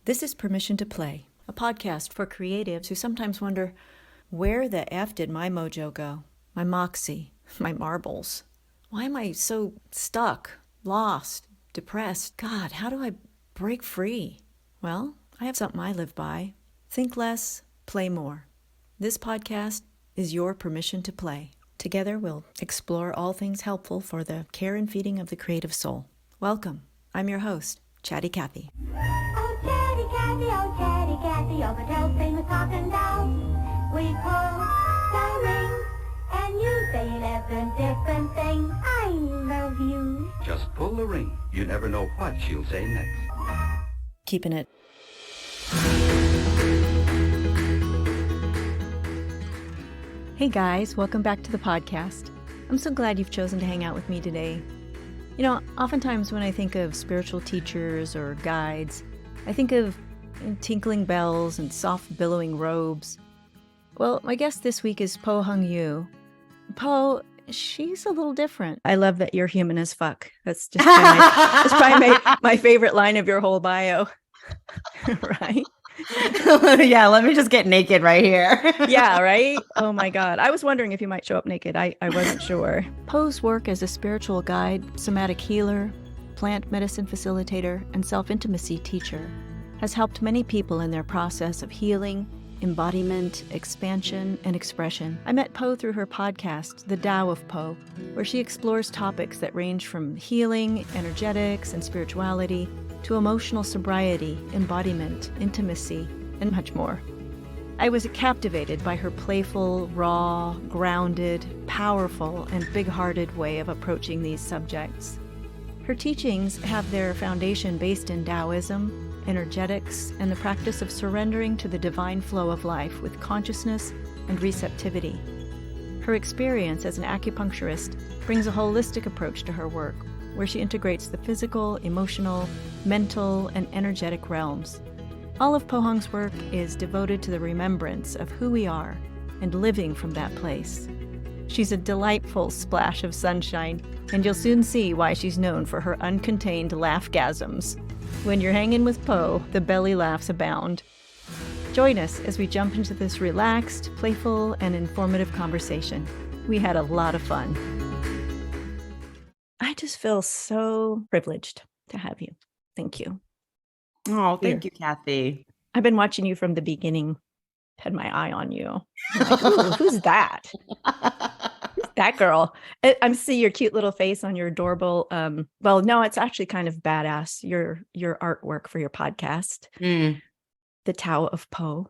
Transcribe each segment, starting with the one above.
This is Permission to Play, a podcast for creatives who sometimes wonder, where the F did my mojo go? My moxie, my marbles. Why am I so stuck, lost, depressed? God, how do I break free? Well, I have something I live by. Think less, play more. This podcast is your permission to play. Together we'll explore all things helpful for the care and feeding of the creative soul. Welcome. I'm your host, Chatty Cathy. Oh, Chatty Cathy, oh, but tell famous talking down. We pull the ring, and you say 11 different things. I love you. Just pull the ring. You never know what she'll say next. Keeping it. Hey guys, welcome back to the podcast. I'm so glad you've chosen to hang out with me today. You know, oftentimes when I think of spiritual teachers or guides, I think of tinkling bells and soft billowing robes. Well, my guest this week is Po Hung Yu. Po, she's a little different. I love that you're human as fuck. That's just probably my favorite line of your whole bio. Right? Yeah, let me just get naked right here. Yeah, right? Oh my God. I was wondering if you might show up naked. I wasn't sure. Po's work as a spiritual guide, somatic healer, plant medicine facilitator, and self-intimacy teacher has helped many people in their process of healing, embodiment, expansion, and expression. I met Po through her podcast, The Tao of Po, where she explores topics that range from healing, energetics, and spirituality to emotional sobriety, embodiment, intimacy, and much more. I was captivated by her playful, raw, grounded, powerful, and big-hearted way of approaching these subjects. Her teachings have their foundation based in Taoism, energetics, and the practice of surrendering to the divine flow of life with consciousness and receptivity. Her experience as an acupuncturist brings a holistic approach to her work, where she integrates the physical, emotional, mental, and energetic realms. All of Po Hung's work is devoted to the remembrance of who we are and living from that place. She's a delightful splash of sunshine, and you'll soon see why she's known for her uncontained laughgasms. When you're hanging with Po, the belly laughs abound. Join us as we jump into this relaxed, playful, and informative conversation. We had a lot of fun. I just feel so privileged to have you. Thank you. Oh, thank you, Kathy. I've been watching you from the beginning. Had my eye on you. Like, ooh, who's that? Who's that girl? I'm seeing your cute little face on your adorable. Well, no, it's actually kind of badass. Your artwork for your podcast, The Tao of Po.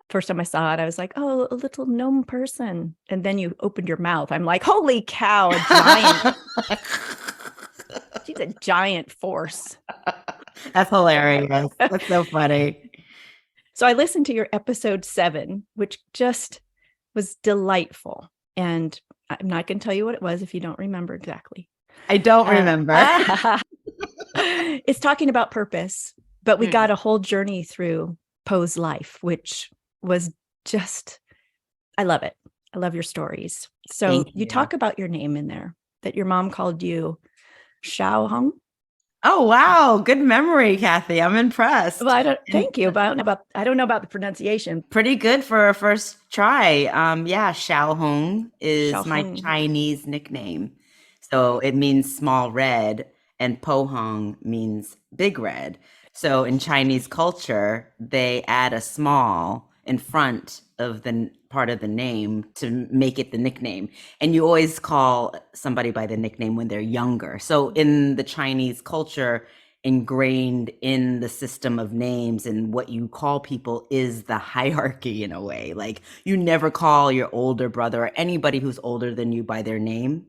First time I saw it, I was like, oh, a little gnome person. And then you opened your mouth. I'm like, holy cow, a giant. She's a giant force. That's hilarious. That's so funny. So I listened to your episode 7, which just was delightful. And I'm not going to tell you what it was if you don't remember exactly. I don't remember. It's talking about purpose, but we got a whole journey through Po's life, which was just, I love it. I love your stories. So you talk about your name in there, that your mom called you Shao Hung. Oh, wow. Good memory, Kathy. I'm impressed. Well, thank you. But I don't know about the pronunciation. Pretty good for a first try. Yeah, Shao Hong is Shao my Hong. Chinese nickname. So it means small red, and Po Hong means big red. So in Chinese culture, they add a small in front of the part of the name to make it the nickname. And you always call somebody by the nickname when they're younger. So in the Chinese culture, ingrained in the system of names and what you call people is the hierarchy in a way. Like you never call your older brother or anybody who's older than you by their name.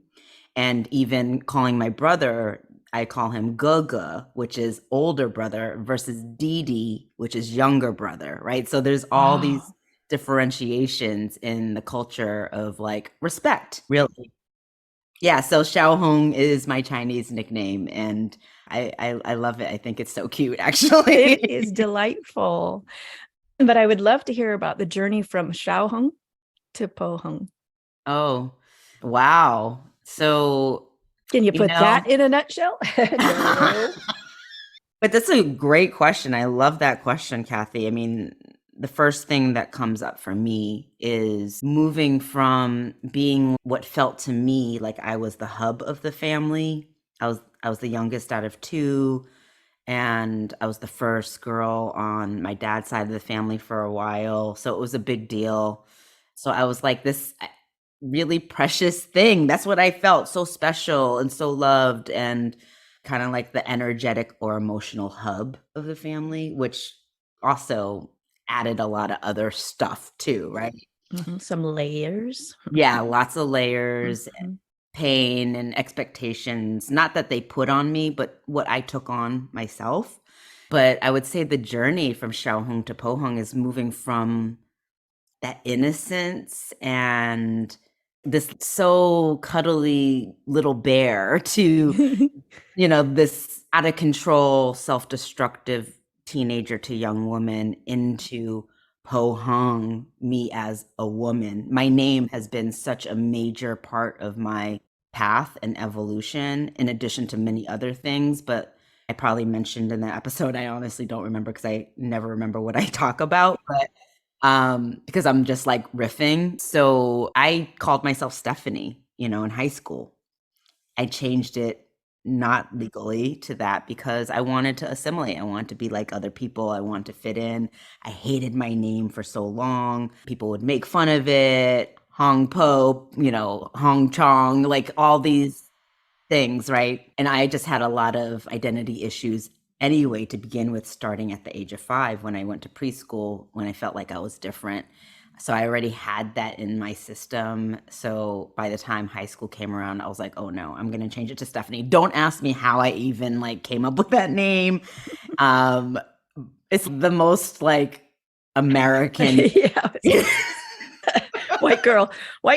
And even calling my brother, I call him Gaga, which is older brother, versus Didi, which is younger brother, right? So there's all these differentiations in the culture of like respect, really. Yeah, so Xiao Hong is my Chinese nickname, and I love it. I think it's so cute, actually. It is delightful. But I would love to hear about the journey from Xiao Hong to Po Hung. Oh, wow. So Can you put that in a nutshell? No. But that's a great question. I love that question, Kathy. I mean, the first thing that comes up for me is moving from being what felt to me like I was the hub of the family. I was the youngest out of two, and I was the first girl on my dad's side of the family for a while. So it was a big deal. So I was like this really precious thing. That's what I felt, so special and so loved, and kind of like the energetic or emotional hub of the family, which also added a lot of other stuff too, right? Some layers. Yeah, lots of layers, Mhm. pain and expectations, not that they put on me, but what I took on myself. But I would say the journey from Xiaohong to Pohong is moving from that innocence and this so cuddly little bear to, this out of control, self-destructive teenager to young woman into Po Hung, me as a woman. My name has been such a major part of my path and evolution, in addition to many other things. But I probably mentioned in that episode, I honestly don't remember because I never remember what I talk about. But because I'm just like riffing. So I called myself Stephanie, in high school. I changed it not legally to that because I wanted to assimilate. I wanted to be like other people. I wanted to fit in. I hated my name for so long. People would make fun of it. Hong Po, Hong Chong, like all these things, right? And I just had a lot of identity issues anyway to begin with, starting at the age of 5 when I went to preschool, when I felt like I was different. So I already had that in my system. So by the time high school came around, I was like, oh no, I'm going to change it to Stephanie. Don't ask me how I even came up with that name. It's the most American. Yeah. White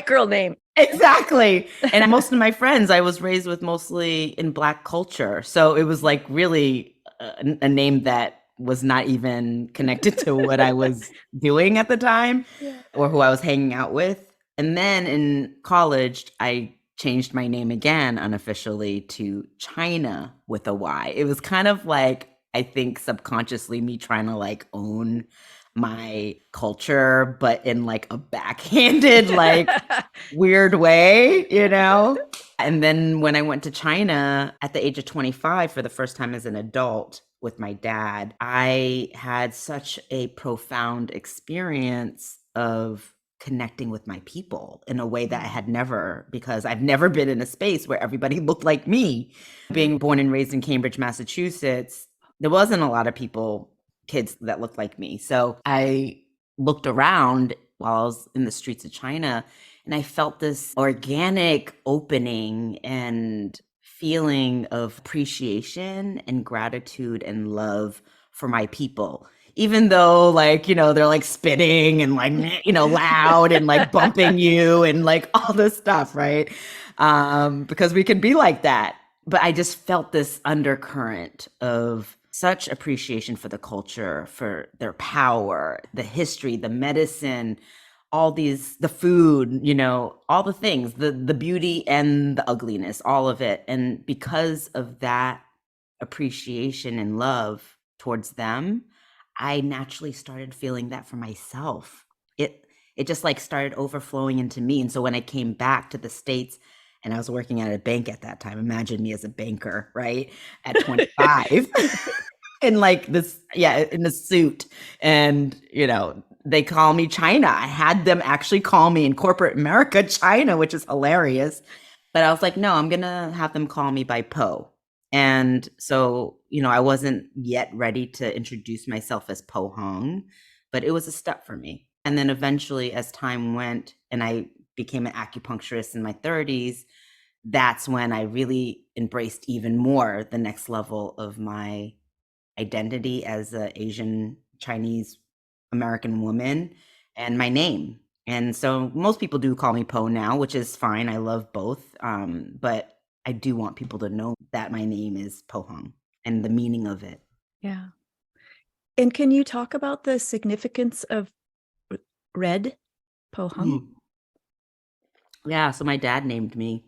girl name. Exactly. And most of my friends, I was raised with mostly in Black culture. So it was really a name that was not even connected to what I was doing at the time or who I was hanging out with. And then in college, I changed my name again unofficially to China with a Y. It was kind of I think subconsciously me trying to own my culture, but in a backhanded, weird way, And then when I went to China at the age of 25 for the first time as an adult with my dad, I had such a profound experience of connecting with my people in a way that I had never, because I've never been in a space where everybody looked like me. Being born and raised in Cambridge, Massachusetts, there wasn't a lot of kids that looked like me. So I looked around while I was in the streets of China, and I felt this organic opening and feeling of appreciation and gratitude and love for my people. Even though they're spitting and loud and bumping you and all this stuff, right? Because we can be like that. But I just felt this undercurrent of such appreciation for the culture, for their power, the history, the medicine, the food, all the things, the beauty and the ugliness, all of it. And because of that appreciation and love towards them, I naturally started feeling that for myself. It just started overflowing into me. And so when I came back to the States, and I was working at a bank at that time, imagine me as a banker, right? At 25. In in a suit. And, they call me China. I had them actually call me in corporate America, China, which is hilarious. But I was like, no, I'm going to have them call me by Po. And so, I wasn't yet ready to introduce myself as Po Hong, but it was a step for me. And then eventually, as time went and I became an acupuncturist in my 30s, that's when I really embraced even more the next level of my identity as an Asian Chinese American woman and my name. And so most people do call me Po now, which is fine. I love both. But I do want people to know that my name is Po Hong and the meaning of it. Yeah. And can you talk about the significance of red, Po Hung? Yeah, so my dad named me,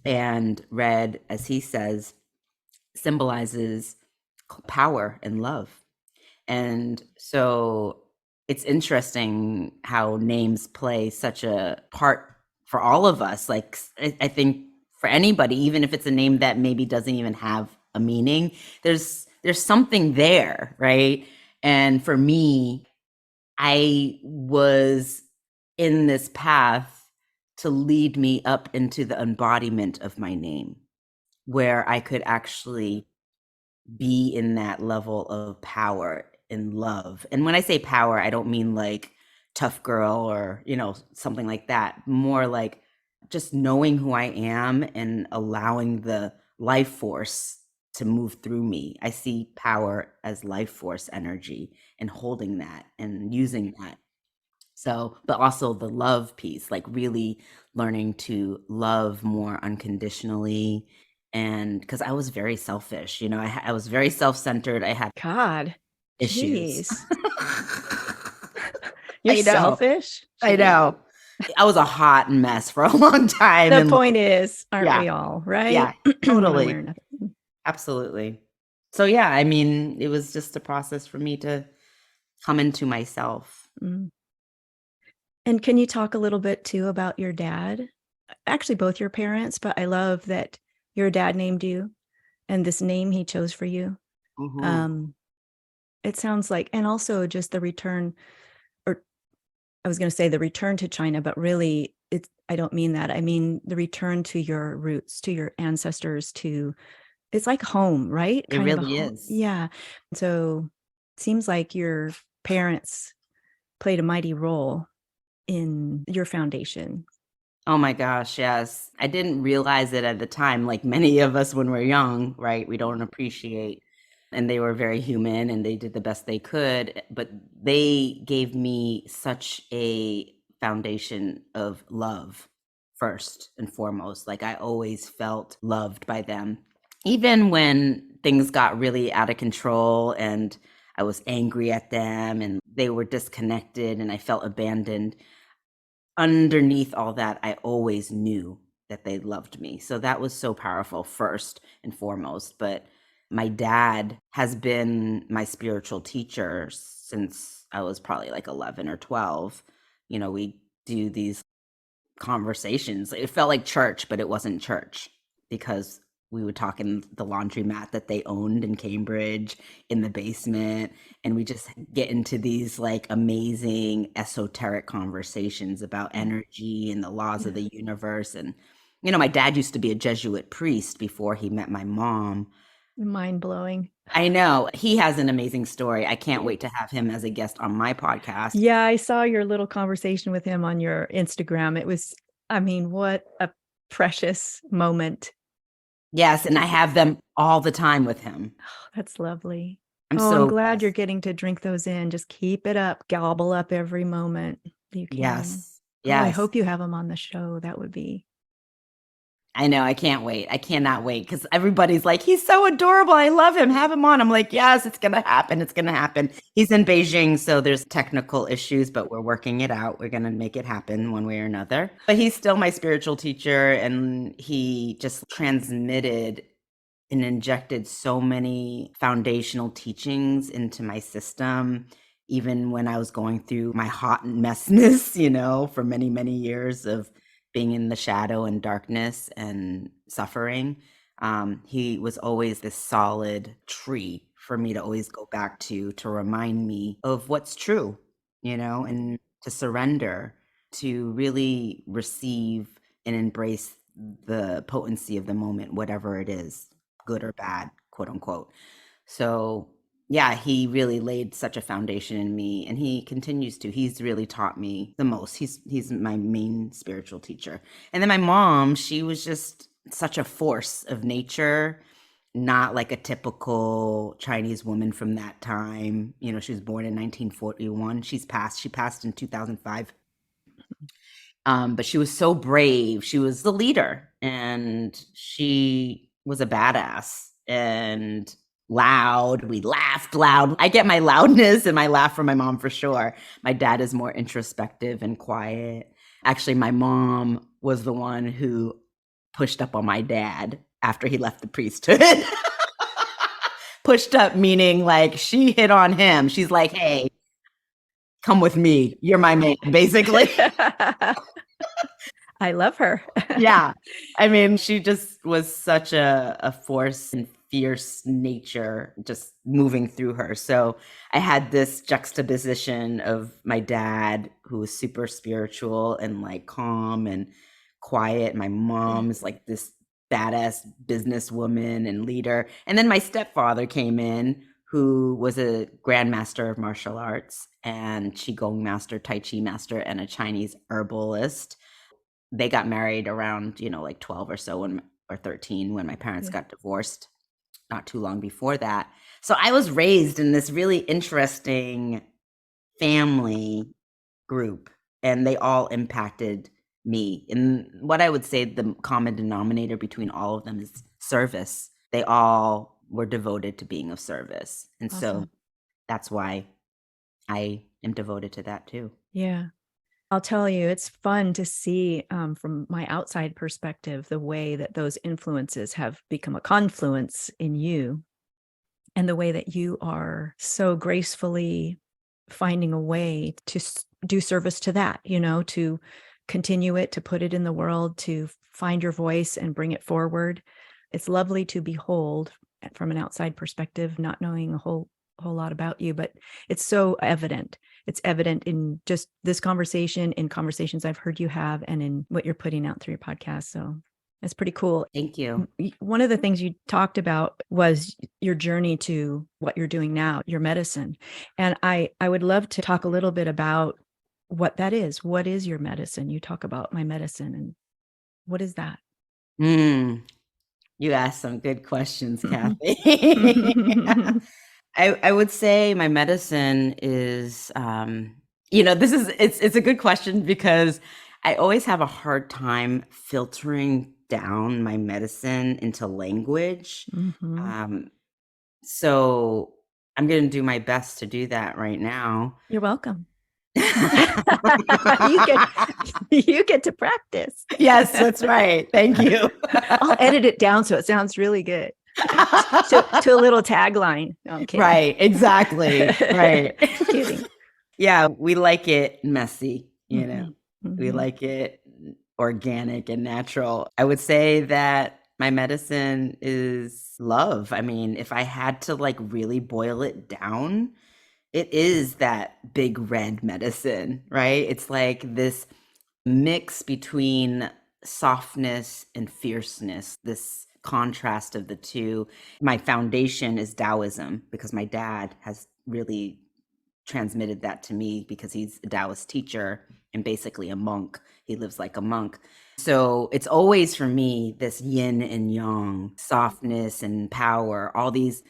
and red, as he says, symbolizes power and love. And so it's interesting how names play such a part for all of us. Like, I think for anybody, even if it's a name that maybe doesn't even have a meaning, there's something there, right? And for me, I was in this path to lead me up into the embodiment of my name, where I could actually be in that level of power and love. And when I say power, I don't mean like tough girl or, something like that. More like just knowing who I am and allowing the life force to move through me. I see power as life force energy and holding that and using that. So, but also the love piece, like really learning to love more unconditionally. And because I was very selfish, I was very self-centered. I had God, issues. jeez. You're I know. selfish? I Jeez. know. I was a hot mess for a long time. The in point life. is, aren't Yeah. we all, right? Yeah, One totally. way or another. Absolutely. So yeah, I mean, it was just a process for me to come into myself. Mm. And can you talk a little bit too about your dad? Actually, both your parents, but I love that your dad named you and this name he chose for you. Mhm. It sounds like, and also just the return, or I was going to say the return to China, but really I don't mean that. I mean the return to your roots, to your ancestors, it's like home, right? It Kind of a really home. is. Yeah. So it seems like your parents played a mighty role in your foundation. Oh my gosh, yes. I didn't realize it at the time, like many of us when we're young, right? We don't appreciate. And they were very human and they did the best they could, but they gave me such a foundation of love first and foremost. Like I always felt loved by them. Even when things got really out of control and I was angry at them and they were disconnected and I felt abandoned, underneath all that, I always knew that they loved me. So that was so powerful first and foremost. But my dad has been my spiritual teacher since I was probably like 11 or 12. We do these conversations. It felt like church, but it wasn't church because we would talk in the laundromat that they owned in Cambridge in the basement. And we just get into these like amazing esoteric conversations about energy and the laws of the universe. And, my dad used to be a Jesuit priest before he met my mom. Mind blowing. I know. He has an amazing story. I can't wait to have him as a guest on my podcast. Yeah, I saw your little conversation with him on your Instagram. It was, what a precious moment. Yes, and I have them all the time with him. Oh, that's lovely. I'm glad you're blessed. getting to drink those in. Just keep it up. Gobble up every moment you can. Yes. Oh, I Yes. hope you have him on the show. That would be. I know. I can't wait. I cannot wait because everybody's like, he's so adorable. I love him. Have him on. I'm like, yes, it's going to happen. It's going to happen. He's in Beijing, so there's technical issues, but we're working it out. We're going to make it happen one way or another. But he's still my spiritual teacher, and he just transmitted and injected so many foundational teachings into my system, even when I was going through my hot messness, for many, many years of being in the shadow and darkness and suffering. He was always this solid tree for me to always go back to remind me of what's true, and to surrender, to really receive and embrace the potency of the moment, whatever it is, good or bad, quote unquote. So yeah, he really laid such a foundation in me, and he continues to. He's really taught me the most. He's my main spiritual teacher. And then my mom, she was just such a force of nature, not like a typical Chinese woman from that time. She was born in 1941. She passed in 2005. But she was so brave. She was the leader, and she was a badass and loud. We laughed loud. I get my loudness and my laugh from my mom for sure. My dad is more introspective and quiet. Actually, my mom was the one who pushed up on my dad after he left the priesthood. pushed up, meaning like she hit on him. She's like, hey, come with me. You're my man, basically. I love her. Yeah. I mean, she just was such a force and fierce nature just moving through her. So I had this juxtaposition of my dad, who was super spiritual and like calm and quiet. My mom's like this badass businesswoman and leader. And then my stepfather came in, who was a grandmaster of martial arts and Qigong master, Tai Chi master, and a Chinese herbalist. They got married around, like 12 or so or 13 when my parents got divorced, not too long before that. So I was raised in this really interesting family group, and they all impacted me. And what I would say the common denominator between all of them is service. They all were devoted to being of service. And so that's why I am devoted to that too. Yeah. I'll tell you, it's fun to see from my outside perspective, the way that those influences have become a confluence in you, and the way that you are so gracefully finding a way to do service to that, to continue it, to put it in the world, to find your voice and bring it forward. It's lovely to behold from an outside perspective, not knowing a whole lot about you, but it's so evident. It's evident in just this conversation, in conversations I've heard you have, and in what you're putting out through your podcast. So it's pretty cool. Thank you. One of the things you talked about was your journey to what you're doing now, your medicine. And I would love to talk a little bit about what that is. What is your medicine? You talk about my medicine, and what is that? You asked some good questions, Kathy. I would say my medicine is, it's a good question because I always have a hard time filtering down my medicine into language. So I'm going to do my best to do that right now. You're welcome. You get to practice. Yes, that's right. Thank you. I'll edit it down so it sounds really good. To a little tagline. No, I'm kidding. Right, exactly. Right. Kidding. Yeah, we like it messy, we like it organic and natural. I would say that my medicine is love. I mean, if I had to like really boil it down, it is that big red medicine, right? It's like this mix between softness and fierceness, this contrast of the two. My foundation is Taoism because my dad has really transmitted that to me because he's a Taoist teacher and basically a monk. He lives like a monk. So it's always for me this yin and yang, softness and power, all these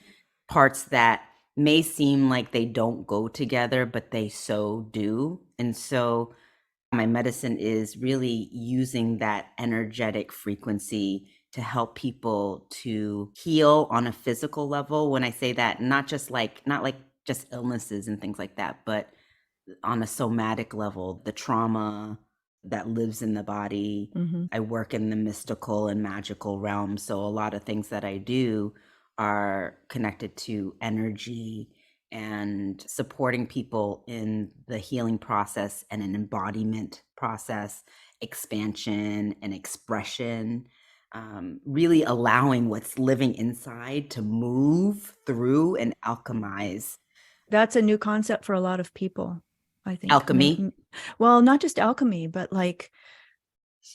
parts that may seem like they don't go together, but they so do. And so my medicine is really using that energetic frequency to help people to heal on a physical level. When I say that, not like just illnesses and things like that, but on a somatic level, the trauma that lives in the body. I work in the mystical and magical realm. So a lot of things that I do are connected to energy and supporting people in the healing process and an embodiment process, expansion and expression, really allowing what's living inside to move through and alchemize. That's a new concept for a lot of people, I think. Alchemy? Well, not just alchemy, but like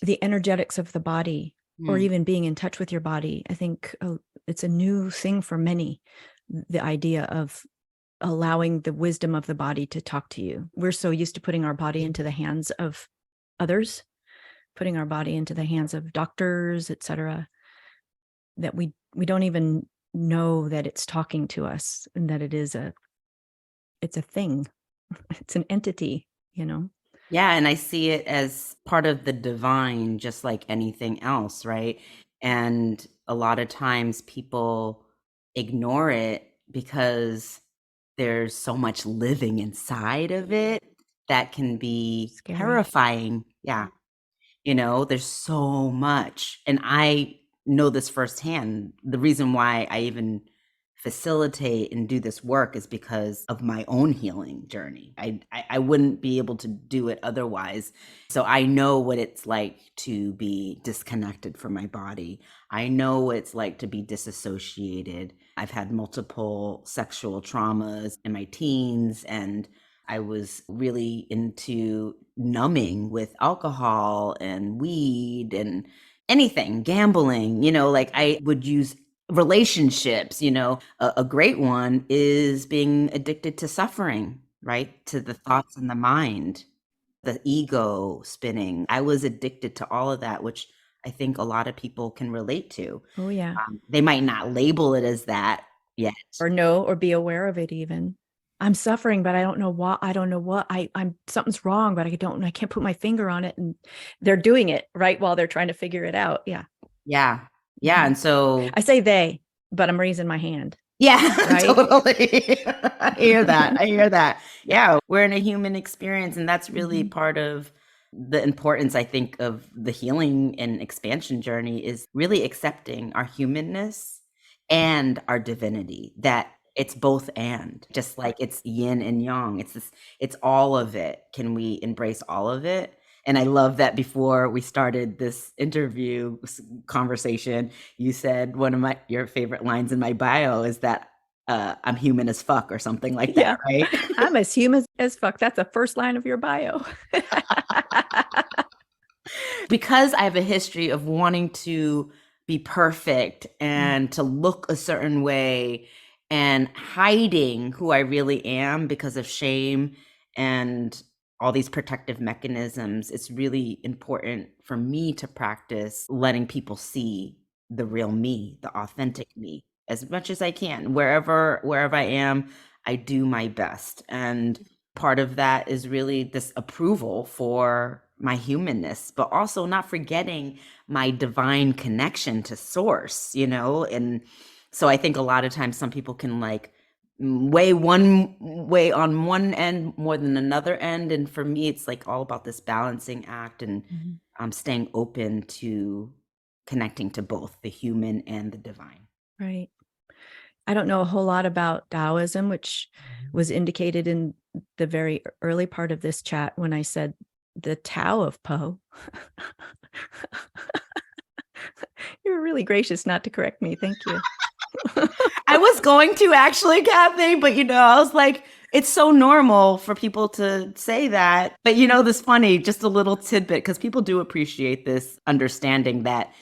the energetics of the body, or even being in touch with your body. I think it's a new thing for many, the idea of allowing the wisdom of the body to talk to you. We're so used to putting our body into the hands of others, putting our body into the hands of doctors, etc., that we don't even know that it's talking to us and that it's a thing. It's an entity, Yeah, and I see it as part of the divine, just like anything else, right? And a lot of times people ignore it because there's so much living inside of it that can be Scary. terrifying. Yeah. There's so much. And I know this firsthand. The reason why I even facilitate and do this work is because of my own healing journey. I wouldn't be able to do it otherwise. So I know what it's like to be disconnected from my body. I know what it's like to be disassociated. I've had multiple sexual traumas in my teens, and I was really into numbing with alcohol and weed and anything, gambling, like I would use relationships, a great one is being addicted to suffering, right? To the thoughts in the mind, the ego spinning. I was addicted to all of that, which I think a lot of people can relate to. Oh, yeah. They might not label it as that yet. Or know, or be aware of it even. I'm suffering, but I don't know what. I'm something's wrong, but I can't put my finger on it. And they're doing it right while they're trying to figure it out. Yeah. Yeah. Yeah. And so I say they, but I'm raising my hand. yeah, Right? totally. I hear that. Yeah. We're in a human experience, and that's really part of the importance, I think, of the healing and expansion journey is really accepting our humanness and our divinity, that it's both and, just like it's yin and yang. It's all of it. Can we embrace all of it? And I love that before we started this interview conversation, you said one of your favorite lines in my bio is that I'm human as fuck or something like that, right? I'm as human as fuck. That's the first line of your bio. Because I have a history of wanting to be perfect and to look a certain way and hiding who I really am because of shame and all these protective mechanisms, it's really important for me to practice letting people see the real me, the authentic me, as much as I can. Wherever I am, I do my best. And part of that is really this approval for my humanness, but also not forgetting my divine connection to source, And so I think a lot of times some people can weigh one way on one end more than another end. And for me, it's all about this balancing act and staying open to connecting to both the human and the divine. Right. I don't know a whole lot about Taoism, which was indicated in the very early part of this chat when I said the Tao of Po. You were really gracious not to correct me. Thank you. I was going to actually, Kathy, but I was like, it's so normal for people to say that. But this funny, just a little tidbit, because people do appreciate this understanding that,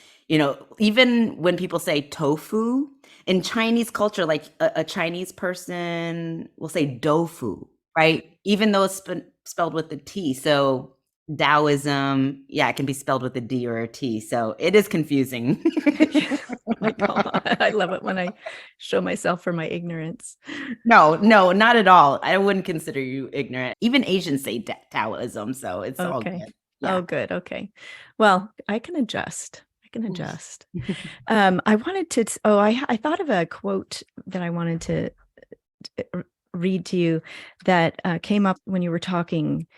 even when people say tofu, in Chinese culture, a Chinese person will say doufu, right? Even though it's spelled with a T. So Taoism, it can be spelled with a D or a T. So it is confusing. I love it when I show myself for my ignorance. No, not at all. I wouldn't consider you ignorant. Even Asians say Taoism, so it's all good. Yeah. Oh, good. Okay. Well, I can adjust. I wanted to, I thought of a quote that I wanted to read to you that came up when you were talking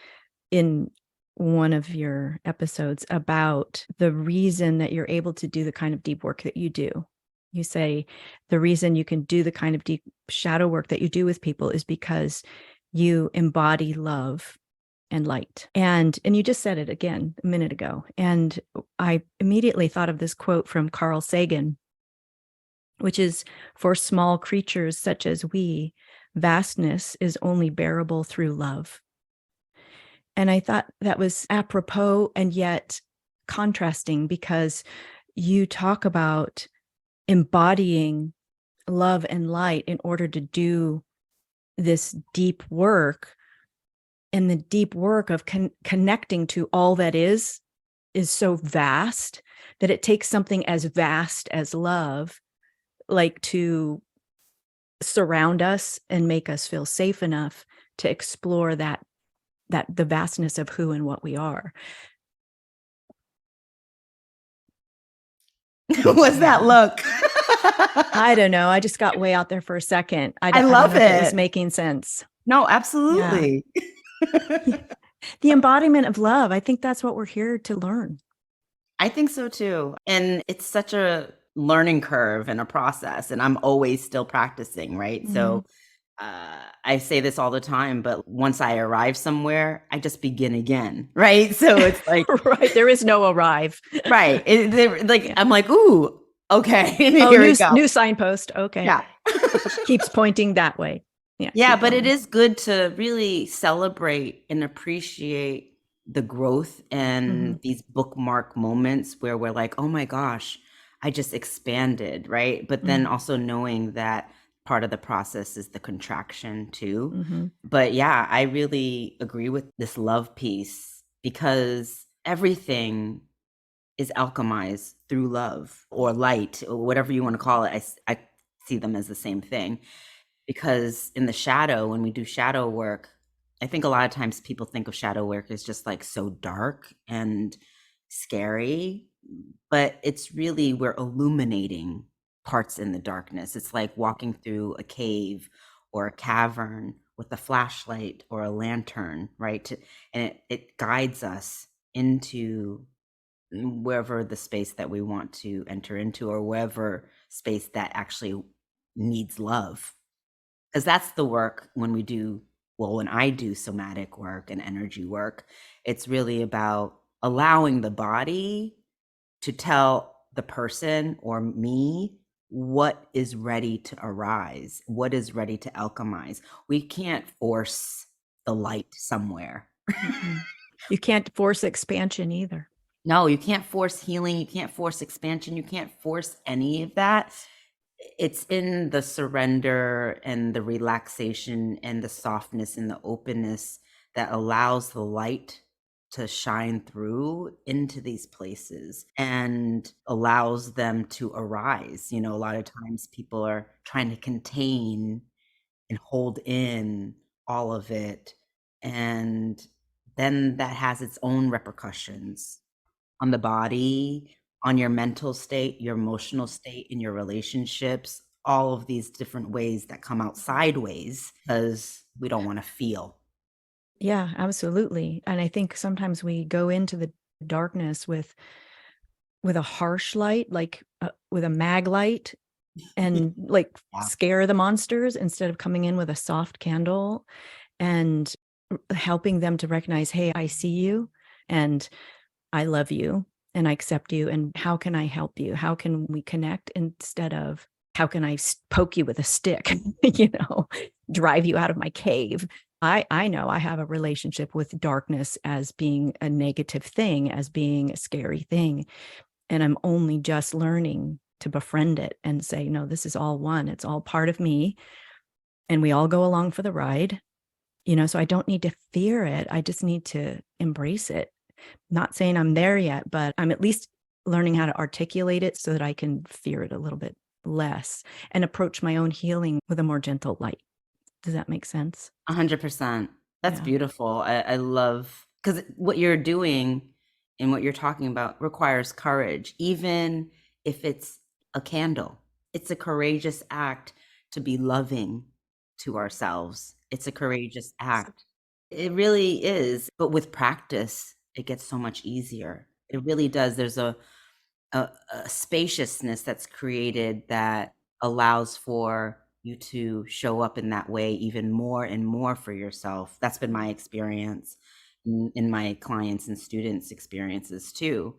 in one of your episodes about the reason that you're able to do the kind of deep work that you do. You say the reason you can do the kind of deep shadow work that you do with people is because you embody love and light. And you just said it again a minute ago. And I immediately thought of this quote from Carl Sagan, which is, "For small creatures such as we, vastness is only bearable through love." And I thought that was apropos and yet contrasting, because you talk about embodying love and light in order to do this deep work. And the deep work of connecting to all that is so vast that it takes something as vast as love, to surround us and make us feel safe enough to explore that the vastness of who and what we are. What was that look? I don't know. I just got way out there for a second. I love don't know if it. It was making sense. No, absolutely. Yeah. The embodiment of love. I think that's what we're here to learn. I think so too. And it's such a learning curve and a process, and I'm always still practicing, right? So I say this all the time, but once I arrive somewhere, I just begin again, right? So it's like, right. There is no arrive. right. I'm like, ooh, okay. Oh, Here we go. new signpost. Okay. Yeah. Keeps pointing that way. Yeah, keep but it going. is good to really celebrate and appreciate the growth and these bookmark moments where we're like, oh my gosh, I just expanded, right? But then also knowing that part of the process is the contraction too. But yeah, I really agree with this love piece because everything is alchemized through love or light or whatever you want to call it. I see them as the same thing. Because in the shadow, when we do shadow work, I think a lot of times people think of shadow work as just like so dark and scary, but it's really, we're illuminating parts in the darkness. It's like walking through a cave or a cavern with a flashlight or a lantern, right? And it guides us into wherever the space that we want to enter into, or wherever space that actually needs love. Because that's the work when I do somatic work and energy work, it's really about allowing the body to tell the person or me what is ready to arise, what is ready to alchemize. We can't force the light somewhere. You can't force expansion either. No, you can't force healing. You can't force expansion. You can't force any of that. It's in the surrender and the relaxation and the softness and the openness that allows the light to shine through into these places and allows them to arise. A lot of times people are trying to contain and hold in all of it. And then that has its own repercussions on the body, on your mental state, your emotional state, in your relationships, all of these different ways that come out sideways because we don't want to feel. Yeah, absolutely. And I think sometimes we go into the darkness with a harsh light, like with a mag light, and like scare the monsters instead of coming in with a soft candle and helping them to recognize, hey, I see you and I love you and I accept you. And how can I help you? How can we connect instead of how can I poke you with a stick, drive you out of my cave? I know I have a relationship with darkness as being a negative thing, as being a scary thing. And I'm only just learning to befriend it and say, no, this is all one. It's all part of me. And we all go along for the ride, so I don't need to fear it. I just need to embrace it. Not saying I'm there yet, but I'm at least learning how to articulate it so that I can fear it a little bit less and approach my own healing with a more gentle light. Does that make sense? 100%. That's beautiful. I love, because what you're doing and what you're talking about requires courage, even if it's a candle. It's a courageous act to be loving to ourselves. It's a courageous act. It really is. But with practice, it gets so much easier. It really does. There's a spaciousness that's created that allows for you to show up in that way even more and more for yourself. That's been my experience in my clients and students' experiences too.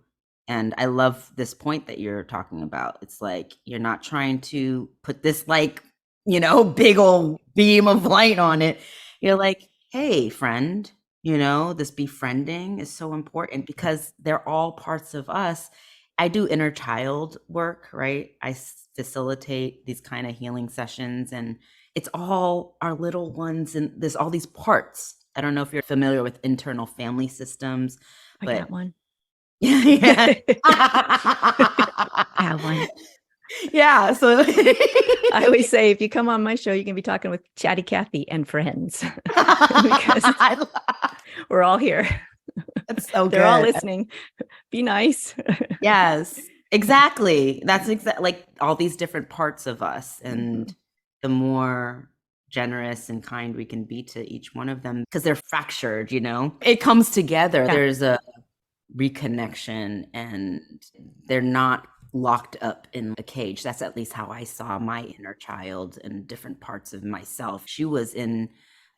And I love this point that you're talking about. It's like, you're not trying to put this big old beam of light on it. You're like, hey, friend, this befriending is so important because they're all parts of us. I do inner child work, right? I facilitate these kind of healing sessions, and it's all our little ones, and there's all these parts. I don't know if you're familiar with internal family systems. I got one. Yeah. I have one. Yeah. So I always say, if you come on my show, you can be talking with Chatty Cathy and friends because we're all here. That's so good. They're all listening. Be nice. Yes, exactly. That's like all these different parts of us. And the more generous and kind we can be to each one of them, because they're fractured, it comes together. Yeah. There's a reconnection, and they're not locked up in a cage. That's at least how I saw my inner child and different parts of myself. She was in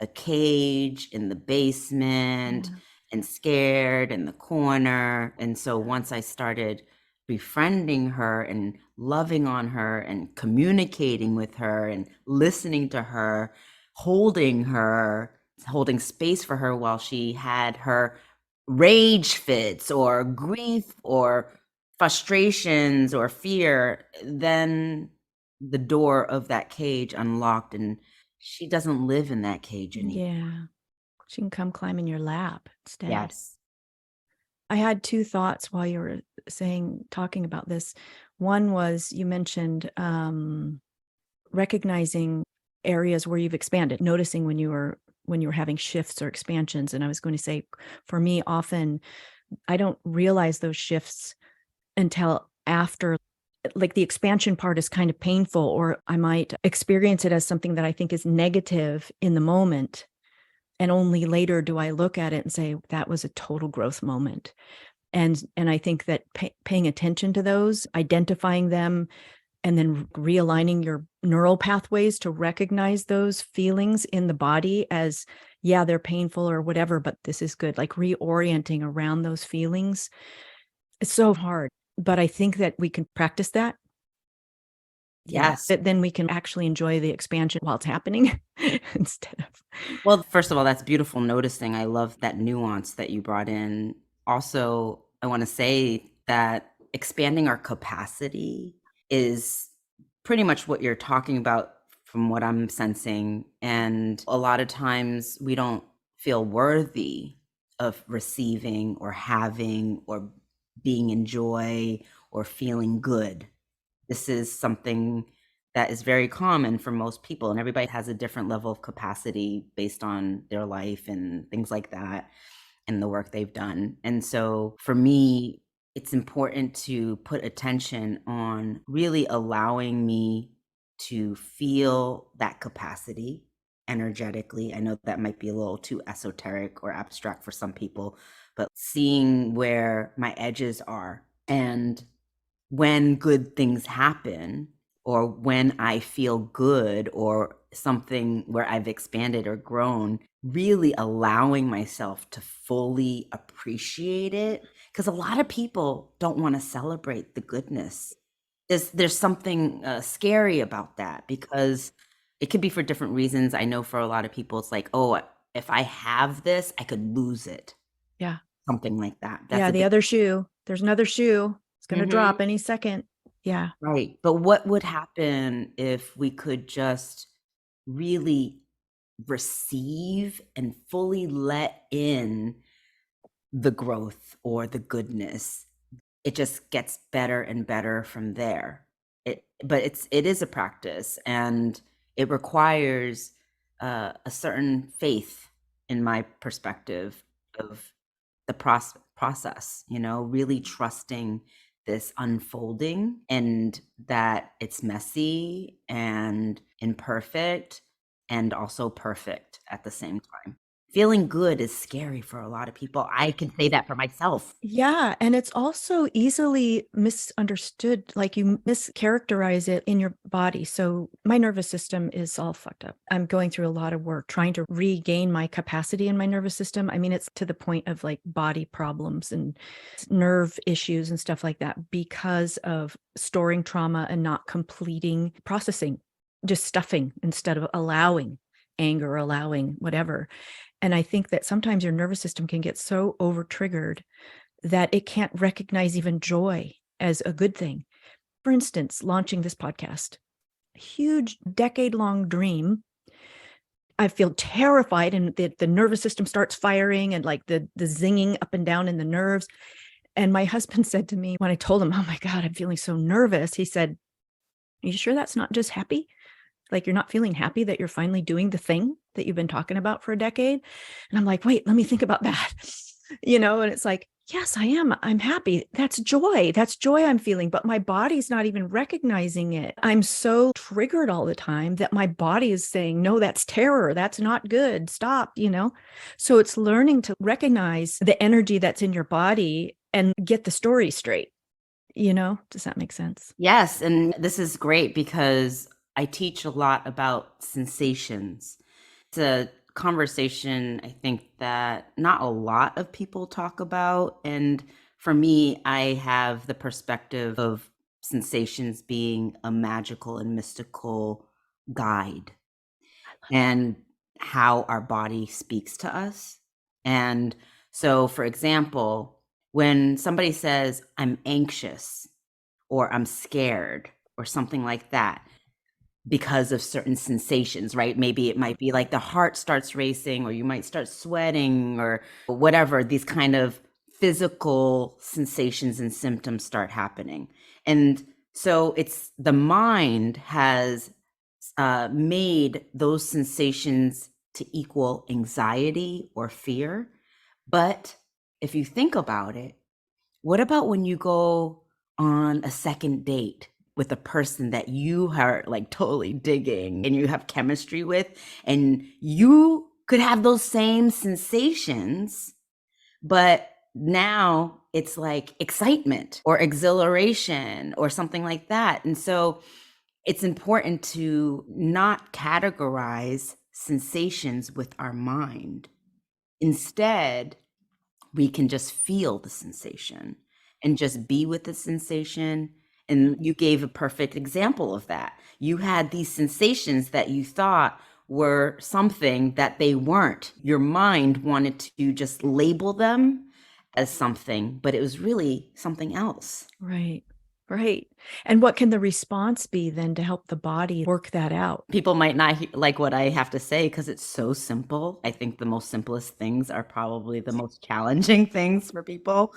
a cage in the basement and scared in the corner. And so once I started befriending her and loving on her and communicating with her and listening to her, holding space for her while she had her rage fits or grief or frustrations or fear, then the door of that cage unlocked and she doesn't live in that cage anymore. Yeah. She can come climb in your lap instead. Yes. I had two thoughts while you were talking about this. One was you mentioned recognizing areas where you've expanded, noticing when you were having shifts or expansions. And I was going to say, for me, often I don't realize those shifts until after, like the expansion part is kind of painful, or I might experience it as something that I think is negative in the moment. And only later do I look at it and say, that was a total growth moment. And I think that paying attention to those, identifying them, and then realigning your neural pathways to recognize those feelings in the body as, yeah, they're painful or whatever, but this is good. Like reorienting around those feelings. It's so hard, but I think that we can practice that. Yes. Then we can actually enjoy the expansion while it's happening instead of. Well, first of all, that's beautiful noticing. I love that nuance that you brought in. Also, I want to say that expanding our capacity is pretty much what you're talking about from what I'm sensing. And a lot of times we don't feel worthy of receiving or having or being in joy or feeling good. This is something that is very common for most people, and everybody has a different level of capacity based on their life and things like that and the work they've done. And so for me, it's important to put attention on really allowing me to feel that capacity energetically. I know that might be a little too esoteric or abstract for some people, but seeing where my edges are, and when good things happen or when I feel good or something where I've expanded or grown, really allowing myself to fully appreciate it. Because a lot of people don't want to celebrate the goodness. There's something scary about that, because it could be for different reasons. I know for a lot of people, it's like, oh, if I have this, I could lose it. Yeah. Something like that. That's the other shoe. There's another shoe. It's going to drop any second. Yeah. Right. But what would happen if we could just really receive and fully let in the growth or the goodness? It just gets better and better from there. But it is a practice, and it requires a certain faith, in my perspective, of the process, really trusting this unfolding, and that it's messy and imperfect and also perfect at the same time. Feeling good is scary for a lot of people. I can say that for myself. Yeah. And it's also easily misunderstood. Like you mischaracterize it in your body. So my nervous system is all fucked up. I'm going through a lot of work trying to regain my capacity in my nervous system. I mean, it's to the point of like body problems and nerve issues and stuff like that because of storing trauma and not completing processing, just stuffing instead of allowing anger, allowing whatever. And I think that sometimes your nervous system can get so over-triggered that it can't recognize even joy as a good thing. For instance, launching this podcast, a huge decade-long dream. I feel terrified, and the nervous system starts firing and like the zinging up and down in the nerves. And my husband said to me when I told him, oh my God, I'm feeling so nervous. He said, are you sure that's not just happy? Like you're not feeling happy that you're finally doing the thing that you've been talking about for a decade? And I'm like, wait, let me think about that. And it's like, yes, I am. I'm happy. That's joy. That's joy I'm feeling, but my body's not even recognizing it. I'm so triggered all the time that my body is saying, no, that's terror. That's not good. Stop, So it's learning to recognize the energy that's in your body and get the story straight. Does that make sense? Yes, and this is great because I teach a lot about sensations. It's a conversation I think that not a lot of people talk about. And for me, I have the perspective of sensations being a magical and mystical guide and how our body speaks to us. And so, for example, when somebody says, I'm anxious, or I'm scared or something like that because of certain sensations, right? Maybe it might be like the heart starts racing or you might start sweating or whatever, these kind of physical sensations and symptoms start happening. And so it's the mind has made those sensations to equal anxiety or fear. But if you think about it, what about when you go on a second date with a person that you are like totally digging and you have chemistry with, and you could have those same sensations, but now it's like excitement or exhilaration or something like that. And so it's important to not categorize sensations with our mind. Instead, we can just feel the sensation and just be with the sensation. And you gave a perfect example of that. You had these sensations that you thought were something that they weren't. Your mind wanted to just label them as something, but it was really something else. Right. Right. And what can the response be then to help the body work that out? People might not like what I have to say because it's so simple. I think the most simplest things are probably the most challenging things for people.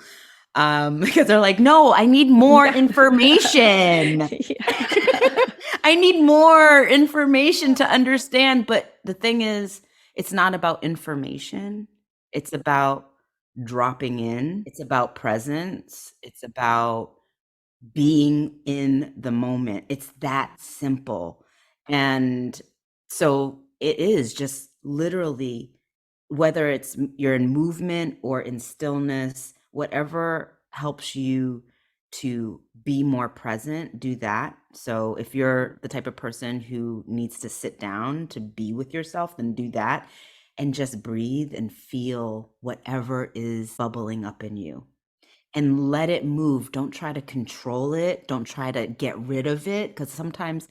Because they're like, no, I need more information. I need more information to understand. But the thing is, it's not about information. It's about dropping in. It's about presence. It's about being in the moment. It's that simple. And so it is just literally, whether it's you're in movement or in stillness, whatever helps you to be more present, do that. So if you're the type of person who needs to sit down to be with yourself, then do that and just breathe and feel whatever is bubbling up in you and let it move. Don't try to control it. Don't try to get rid of it. Because sometimes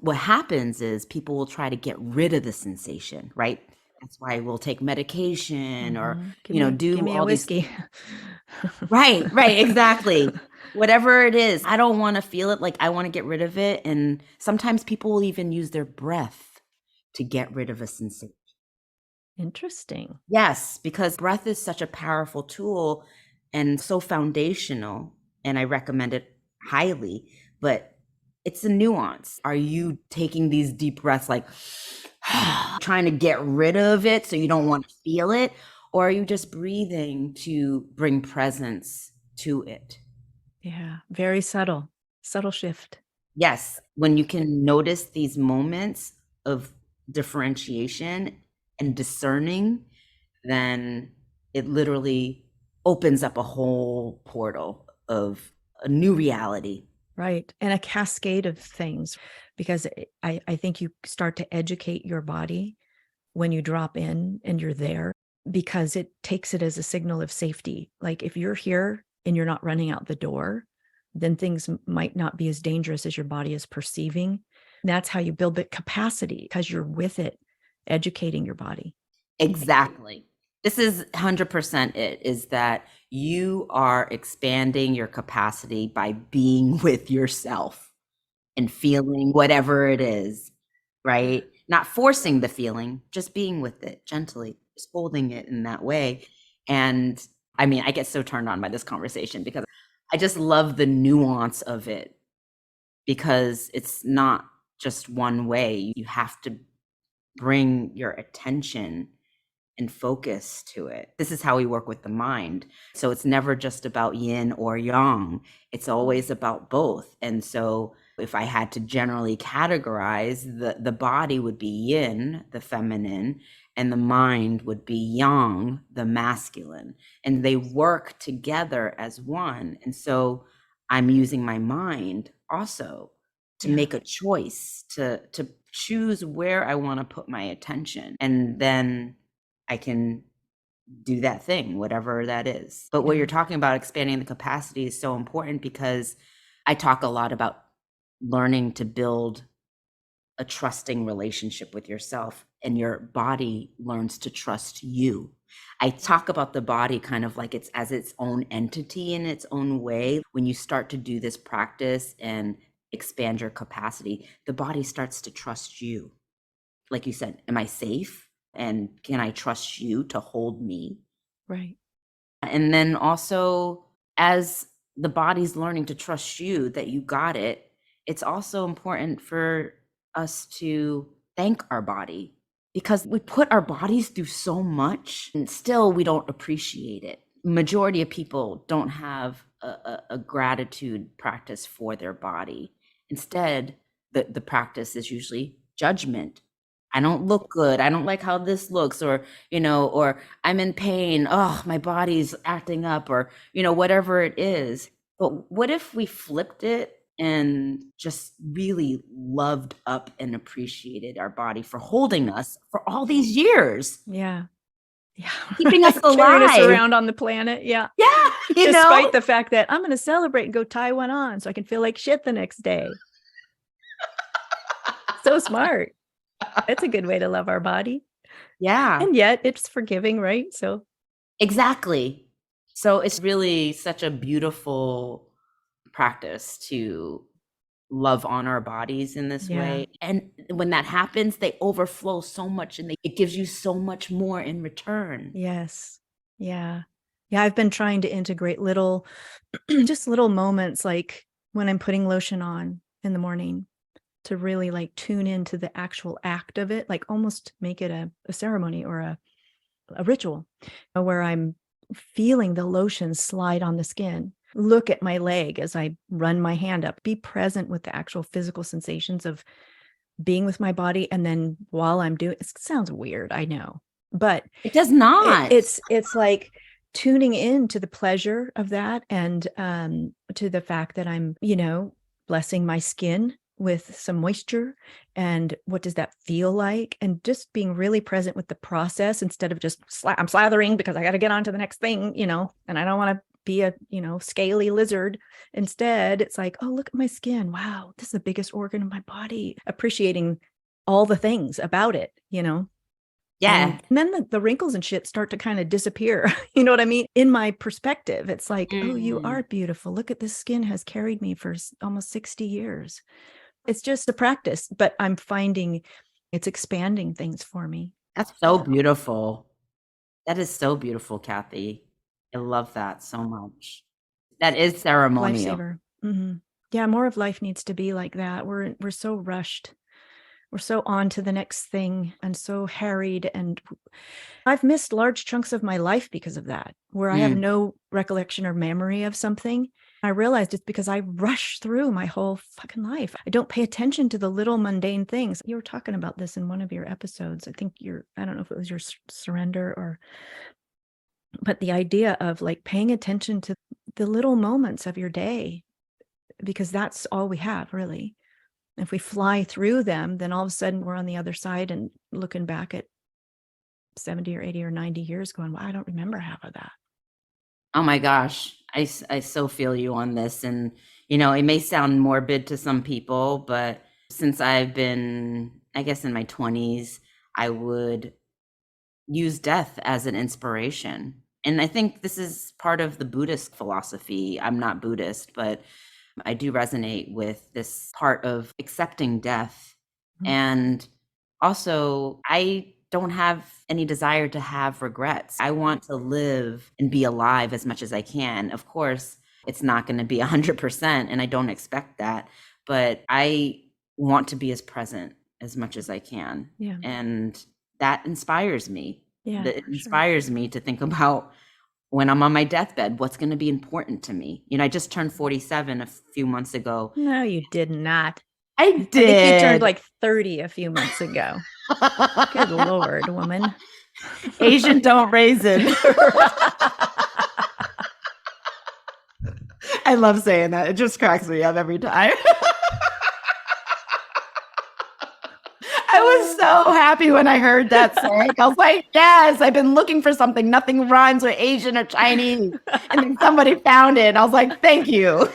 what happens is people will try to get rid of the sensation, right? That's why we'll take medication or, Give do me a all these. whiskey. Right, exactly. Whatever it is, I don't want to feel it. Like I want to get rid of it. And sometimes people will even use their breath to get rid of a sensation. Interesting. Yes, because breath is such a powerful tool and so foundational, and I recommend it highly, but it's a nuance. Are you taking these deep breaths like trying to get rid of it so you don't want to feel it? Or are you just breathing to bring presence to it? Yeah. Very subtle shift. Yes, when you can notice these moments of differentiation and discerning, then it literally opens up a whole portal of a new reality. Right. And a cascade of things, because I think you start to educate your body when you drop in and you're there, because it takes it as a signal of safety. Like if you're here and you're not running out the door, then things might not be as dangerous as your body is perceiving. And that's how you build the capacity, because you're with it, educating your body. Exactly. This is 100% it, is that you are expanding your capacity by being with yourself and feeling whatever it is, right? Not forcing the feeling, just being with it gently, just holding it in that way. And I mean, I get so turned on by this conversation because I just love the nuance of it, because it's not just one way. You have to bring your attention and focus to it. This is how we work with the mind. So it's never just about yin or yang. It's always about both. And so if I had to generally categorize, the body would be yin, the feminine, and the mind would be yang, the masculine. And they work together as one. And so I'm using my mind also to Yeah. make a choice, to choose where I want to put my attention. And then I can do that thing, whatever that is. But what Yeah. you're talking about, expanding the capacity, is so important, because I talk a lot about learning to build a trusting relationship with yourself, and your body learns to trust you. I talk about the body kind of like it's as its own entity in its own way. When you start to do this practice and expand your capacity, the body starts to trust you. Like you said, am I safe? And can I trust you to hold me? Right. And then also, as the body's learning to trust you that you got it, it's also important for us to thank our body, because we put our bodies through so much and still we don't appreciate it. Majority of people don't have a gratitude practice for their body. Instead, the practice is usually judgment. I don't look good. I don't like how this looks, or, or I'm in pain. Oh, my body's acting up, or, whatever it is. But what if we flipped it and just really loved up and appreciated our body for holding us for all these years, Yeah. Yeah. keeping us Carrying us alive? around on the planet. Yeah. Yeah, Despite the fact that I'm going to celebrate and go tie one on so I can feel like shit the next day. So smart. That's a good way to love our body. Yeah, And yet it's forgiving, right? So exactly. So it's really such a beautiful practice to love on our bodies in this Yeah. way. And when that happens, they overflow so much, and it gives you so much more in return. Yes. Yeah. Yeah. I've been trying to integrate little, just little moments, like when I'm putting lotion on in the morning, to really like tune into the actual act of it, like almost make it a ceremony or a ritual, where I'm feeling the lotion slide on the skin. Look at my leg as I run my hand up, be present with the actual physical sensations of being with my body. And then while I'm doing it, sounds weird, I know, but It does not. it's like tuning in to the pleasure of that, and to the fact that I'm, blessing my skin with some moisture, and what does that feel like, and just being really present with the process, instead of just I'm slathering because I got to get on to the next thing, and I don't want to be a scaly lizard. Instead, it's like, oh, look at my skin, wow, this is the biggest organ of my body, appreciating all the things about it. Yeah. And then the wrinkles and shit start to kind of disappear. You know what I mean? In my perspective, it's like, oh, you are beautiful. Look at this skin has carried me for almost 60 years. It's just a practice, but I'm finding it's expanding things for me. That's so beautiful. That is so beautiful, Kathy. I love that so much. That is ceremonial. Lifesaver. Mm-hmm. Yeah, more of life needs to be like that. We're so rushed. We're so on to the next thing and so harried. And I've missed large chunks of my life because of that, where I have no recollection or memory of something. I realized it's because I rush through my whole fucking life. I don't pay attention to the little mundane things. You were talking about this in one of your episodes. I think I don't know if it was your surrender but the idea of like paying attention to the little moments of your day, because that's all we have, really. If we fly through them, then all of a sudden we're on the other side and looking back at 70 or 80 or 90 years going, well, I don't remember half of that. Oh my gosh. I so feel you on this. And, it may sound morbid to some people, but since I've been, I guess, in my 20s, I would use death as an inspiration. And I think this is part of the Buddhist philosophy. I'm not Buddhist, but I do resonate with this part of accepting death. And also, I don't have any desire to have regrets. I want to live and be alive as much as I can. Of course, it's not going to be 100%, and I don't expect that, but I want to be as present as much as I can. Yeah. And that inspires me. Yeah, That inspires me to think about, when I'm on my deathbed, what's going to be important to me. I just turned 47 a few months ago. No, you did not. I I did. think you turned like 30 a few months ago. Good Lord, woman. Asian don't raisin. I love saying that. It just cracks me up every time. I was so happy when I heard that song. I was like, yes, I've been looking for something. Nothing rhymes with Asian or Chinese. And then somebody found it. And I was like, thank you.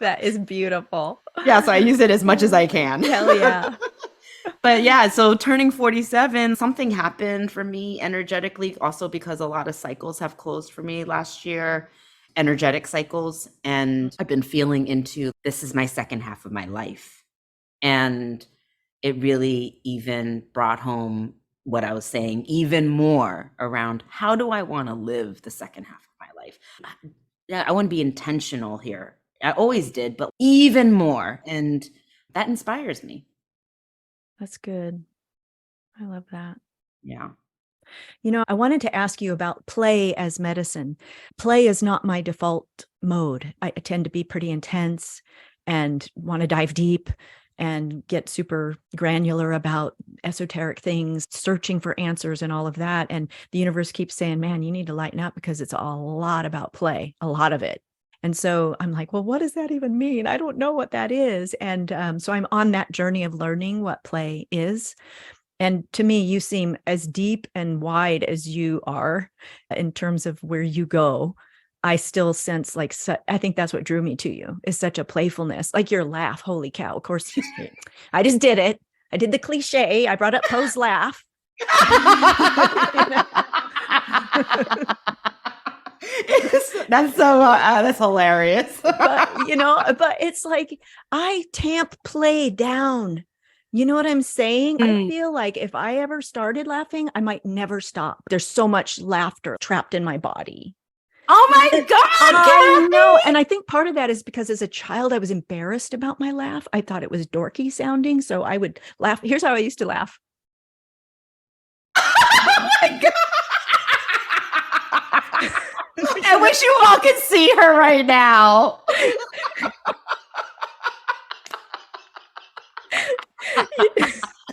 That is beautiful. Yeah, so I use it as much as I can. Hell yeah. But yeah, so turning 47, something happened for me energetically, also because a lot of cycles have closed for me last year, energetic cycles. And I've been feeling into this is my second half of my life. And it really even brought home what I was saying even more around how do I want to live the second half of my life? Yeah, I want to be intentional here. I always did, but even more. And that inspires me. That's good. I love that. Yeah. You know, I wanted to ask you about play as medicine. Play is not my default mode. I tend to be pretty intense and want to dive deep and get super granular about esoteric things, searching for answers and all of that. And the universe keeps saying, man, you need to lighten up because it's a lot about play, a lot of it. And so I'm like, well, what does that even mean? I don't know what that is. And so I'm on that journey of learning what play is. And to me, you seem as deep and wide as you are in terms of where you go. I still sense like, I think that's what drew me to you is such a playfulness, like your laugh. Holy cow. Of course, I just did it. I did the cliche. I brought up Po's laugh. That's hilarious. But it's like I tamp play down. You know what I'm saying? I feel like if I ever started laughing, I might never stop. There's so much laughter trapped in my body. Oh my God. I know. And I think part of that is because as a child, I was embarrassed about my laugh. I thought it was dorky sounding. So I would laugh. Here's how I used to laugh. Oh my God. I wish you all could see her right now.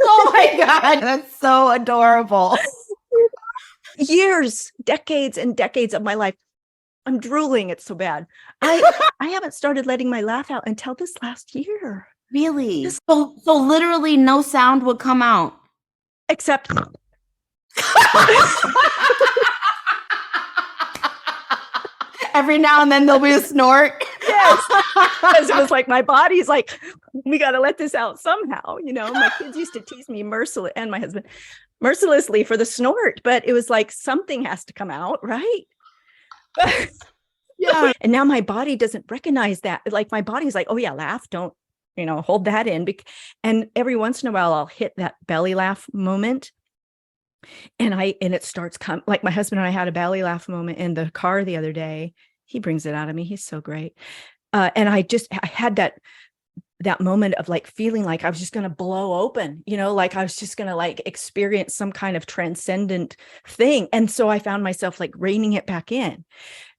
Oh my God, that's so adorable. Years, decades and decades of my life. I'm drooling. It's so bad. I haven't started letting my laugh out until this last year. Really? So literally no sound would come out. Except every now and then there'll be a snort. Yes. Because it was like my body's like, we got to let this out somehow. You know, my kids used to tease me and my husband mercilessly for the snort, but it was like something has to come out, right? Yeah. And now my body doesn't recognize that. Like my body's like, oh yeah, laugh. Don't, hold that in. And every once in a while I'll hit that belly laugh moment. And it starts like my husband and I had a belly laugh moment in the car the other day. He brings it out of me. He's so great. And I had that moment of like feeling like I was just going to blow open, like I was just going to like experience some kind of transcendent thing. And so I found myself like reining it back in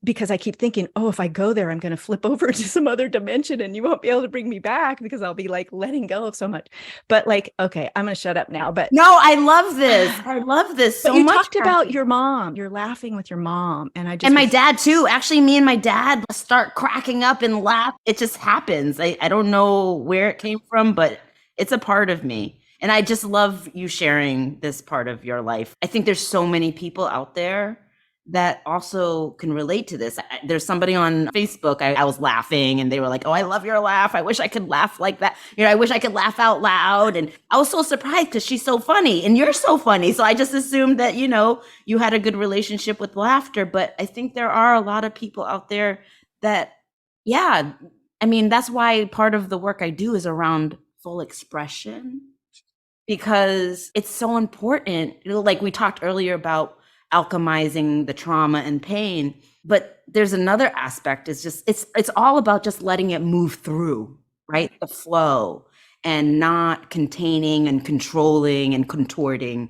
because I keep thinking, oh, if I go there, I'm going to flip over to some other dimension and you won't be able to bring me back because I'll be like letting go of so much. But like, okay, I'm going to shut up now. But no, I love this. I love this so much. You talked about your mom. You're laughing with your mom. And my dad too. Actually, me and my dad start cracking up and laugh. It just happens. I don't know where it came from, but it's a part of me. And I just love you sharing this part of your life. I think there's so many people out there that also can relate to this. There's somebody on Facebook, I was laughing and they were like, oh, I love your laugh. I wish I could laugh like that. I wish I could laugh out loud. And I was so surprised because she's so funny and you're so funny. So I just assumed that, you had a good relationship with laughter. But I think there are a lot of people out there that, yeah, that's why part of the work I do is around full expression because it's so important. Like we talked earlier about alchemizing the trauma and pain, but there's another aspect is just it's all about just letting it move through, right? The flow and not containing and controlling and contorting.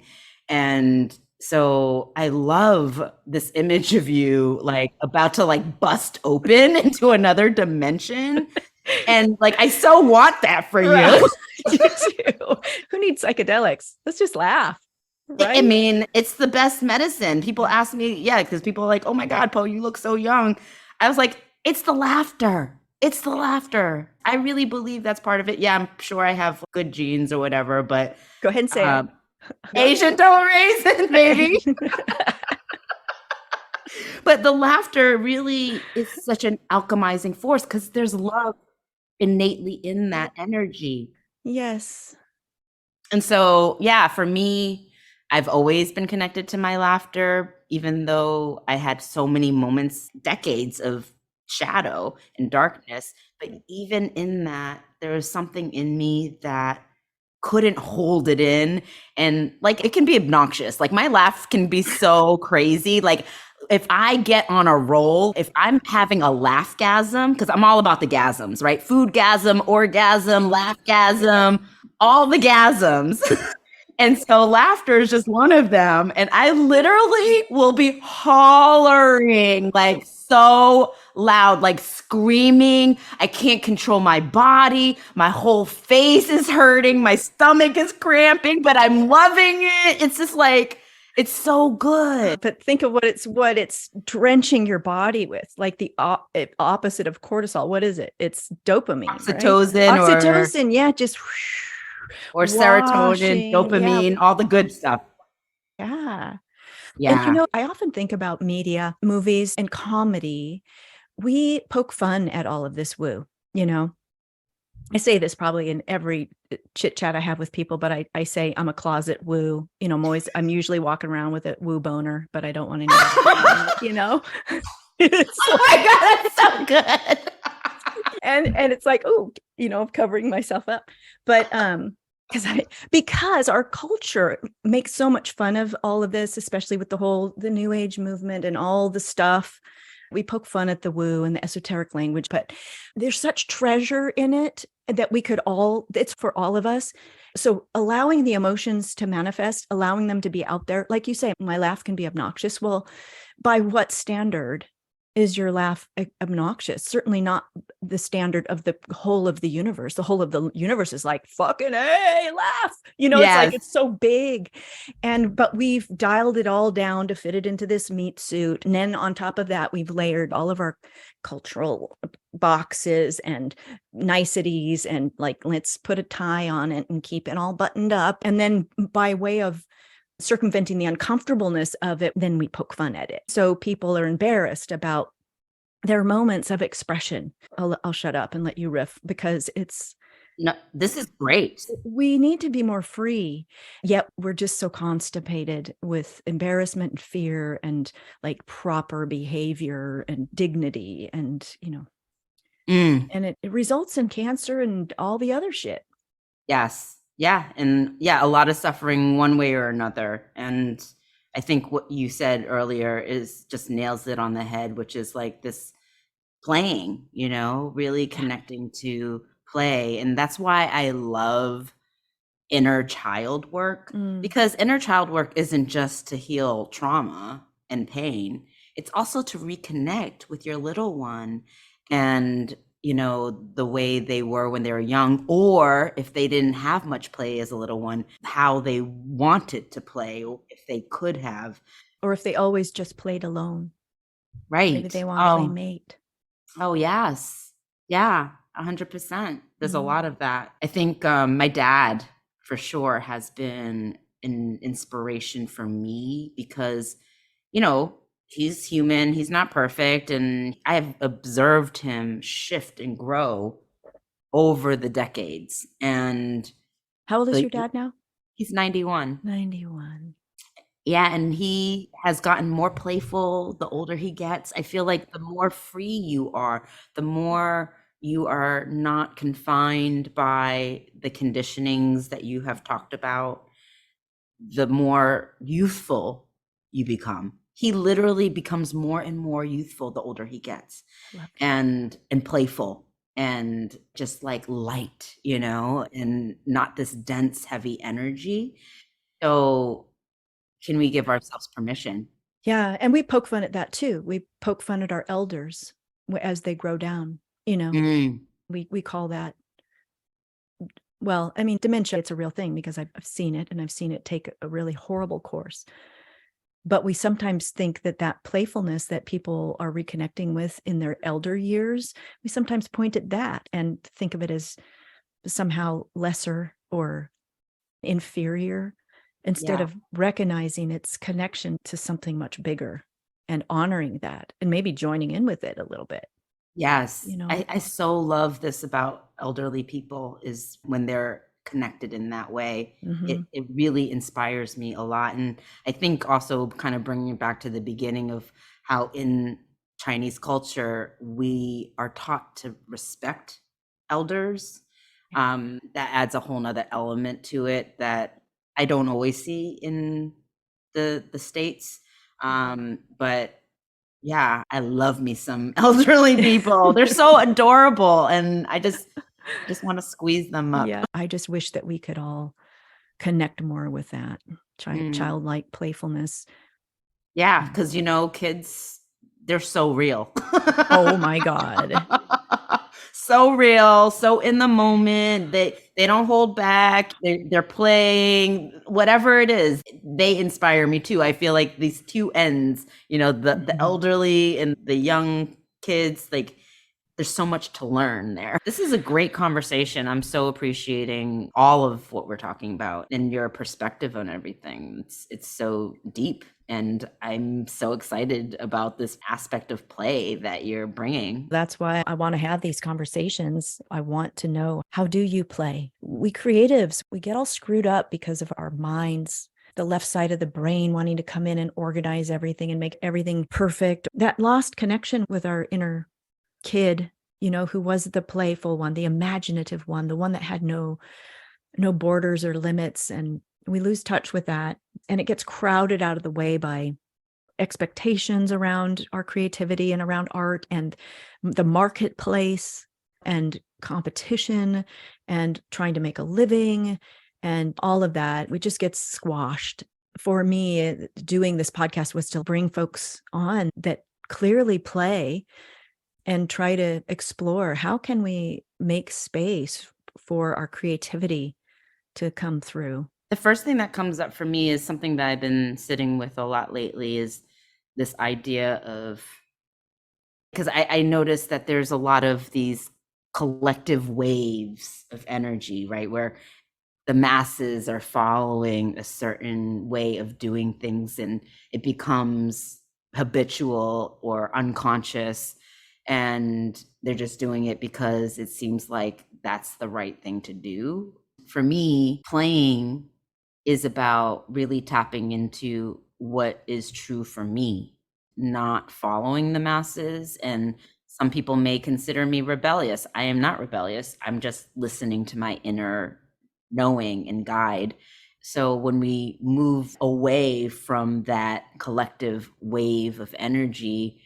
And so I love this image of you like about to like bust open into another dimension. And like I so want that for you. You too. Who needs psychedelics? Let's just laugh. Right? It's the best medicine. People ask me, because people are like, oh my God, Po, you look so young. I was like, It's the laughter. It's the laughter. I really believe that's part of it. Yeah, I'm sure I have good genes or whatever, but Go ahead and say it. Asian don't raisin, baby. But the laughter really is such an alchemizing force because there's love innately in that energy. Yes. And so, yeah, for me, I've always been connected to my laughter, even though I had so many moments, decades of shadow and darkness. But even in that, there was something in me that couldn't hold it in. And like, it can be obnoxious. Like, my laugh can be so crazy. Like, if I get on a roll, if I'm having a laughgasm, because I'm all about the gasms, right? Foodgasm, orgasm, laughgasm, all the gasms. And so laughter is just one of them. And I literally will be hollering like so loud, like screaming. I can't control my body. My whole face is hurting. My stomach is cramping, but I'm loving it. It's just like, it's so good. But think of what it's drenching your body with, like the opposite of cortisol. What is it? It's dopamine, Oxytocin, right? Oxytocin, yeah, just or serotonin, washing, dopamine, all the good stuff. yeah. Yeah. And I often think about media, movies, and comedy. We poke fun at all of this woo, I say this probably in every chit chat I have with people, but I say I'm a closet woo. I'm usually walking around with a woo boner, but I don't want anybody, It's Oh my God, that's so good. and it's like, oh, I'm covering myself up. But because our culture makes so much fun of all of this, especially with the new age movement and all the stuff. We poke fun at the woo and the esoteric language, but there's such treasure in it that it's for all of us. So allowing the emotions to manifest, allowing them to be out there, like you say, my laugh can be obnoxious. Well, by what standard is your laugh obnoxious? Certainly not the standard of the whole of the universe. The whole of the universe is like, fucking, hey, laugh. It's like, it's so big. But we've dialed it all down to fit it into this meat suit. And then on top of that, we've layered all of our cultural boxes and niceties and like, let's put a tie on it and keep it all buttoned up. And then by way of circumventing the uncomfortableness of it, then we poke fun at it. So people are embarrassed about their moments of expression. I'll shut up and let you riff because No, this is great. We need to be more free, yet we're just so constipated with embarrassment and fear and like proper behavior and dignity and, and it results in cancer and all the other shit. Yes. Yeah. And yeah, a lot of suffering one way or another. And I think what you said earlier just nails it on the head, which is like this playing, really connecting to play. And that's why I love inner child work, because inner child work isn't just to heal trauma and pain. It's also to reconnect with your little one and the way they were when they were young, or if they didn't have much play as a little one, how they wanted to play, if they could have. Or if they always just played alone. Right. Maybe they want to play mate. Oh, yes. Yeah, 100%. There's a lot of that. I think my dad, for sure, has been an inspiration for me because, he's human, he's not perfect, and I have observed him shift and grow over the decades. And how old is your dad now? He's 91. 91. Yeah, and he has gotten more playful the older he gets. I feel like the more free you are, the more you are not confined by the conditionings that you have talked about, the more youthful you become. He literally becomes more and more youthful the older he gets, and playful and just like light, and not this dense, heavy energy. So can we give ourselves permission? Yeah. And we poke fun at that too. We poke fun at our elders as they grow down, we call that, well, I mean, dementia, it's a real thing because I've seen it, and I've seen it take a really horrible course. But we sometimes think that that playfulness that people are reconnecting with in their elder years, we sometimes point at that and think of it as somehow lesser or inferior, instead Yeah. of recognizing its connection to something much bigger and honoring that and maybe joining in with it a little bit, Yes. you know? I so love this about elderly people is when they're connected in that way. Mhm. It really inspires me a lot. And I think also kind of bringing it back to the beginning of how in Chinese culture, we are taught to respect elders. That adds a whole nother element to it that I don't always see in the States. But yeah, I love me some elderly people. They're so adorable, and I just wanna squeeze them up. Yeah, I just wish that we could all connect more with that Mm. childlike playfulness. Yeah, Mm. 'cause, kids, they're so real. Oh my God. So real, so in the moment. They don't hold back. They're playing, whatever it is, they inspire me too. I feel like these 2 ends, the Mhm. elderly and the young kids, like, there's so much to learn there. This is a great conversation. I'm so appreciating all of what we're talking about and your perspective on everything. It's so deep, and I'm so excited about this aspect of play that you're bringing. That's why I want to have these conversations. I want to know, how do you play? We creatives, we get all screwed up because of our minds, the left side of the brain wanting to come in and organize everything and make everything perfect. That lost connection with our inner kid, who was the playful one, the imaginative one, the one that had no borders or limits, and we lose touch with that, and it gets crowded out of the way by expectations around our creativity and around art and the marketplace and competition and trying to make a living and all of that. We just get squashed. For me, doing this podcast was to bring folks on that clearly play and try to explore, how can we make space for our creativity to come through. The first thing that comes up for me is something that I've been sitting with a lot lately is this idea of, because I noticed that there's a lot of these collective waves of energy, right? Where the masses are following a certain way of doing things and it becomes habitual or unconscious, and they're just doing it because it seems like that's the right thing to do. For me, playing is about really tapping into what is true for me, not following the masses. And some people may consider me rebellious. I am not rebellious. I'm just listening to my inner knowing and guide. So when we move away from that collective wave of energy,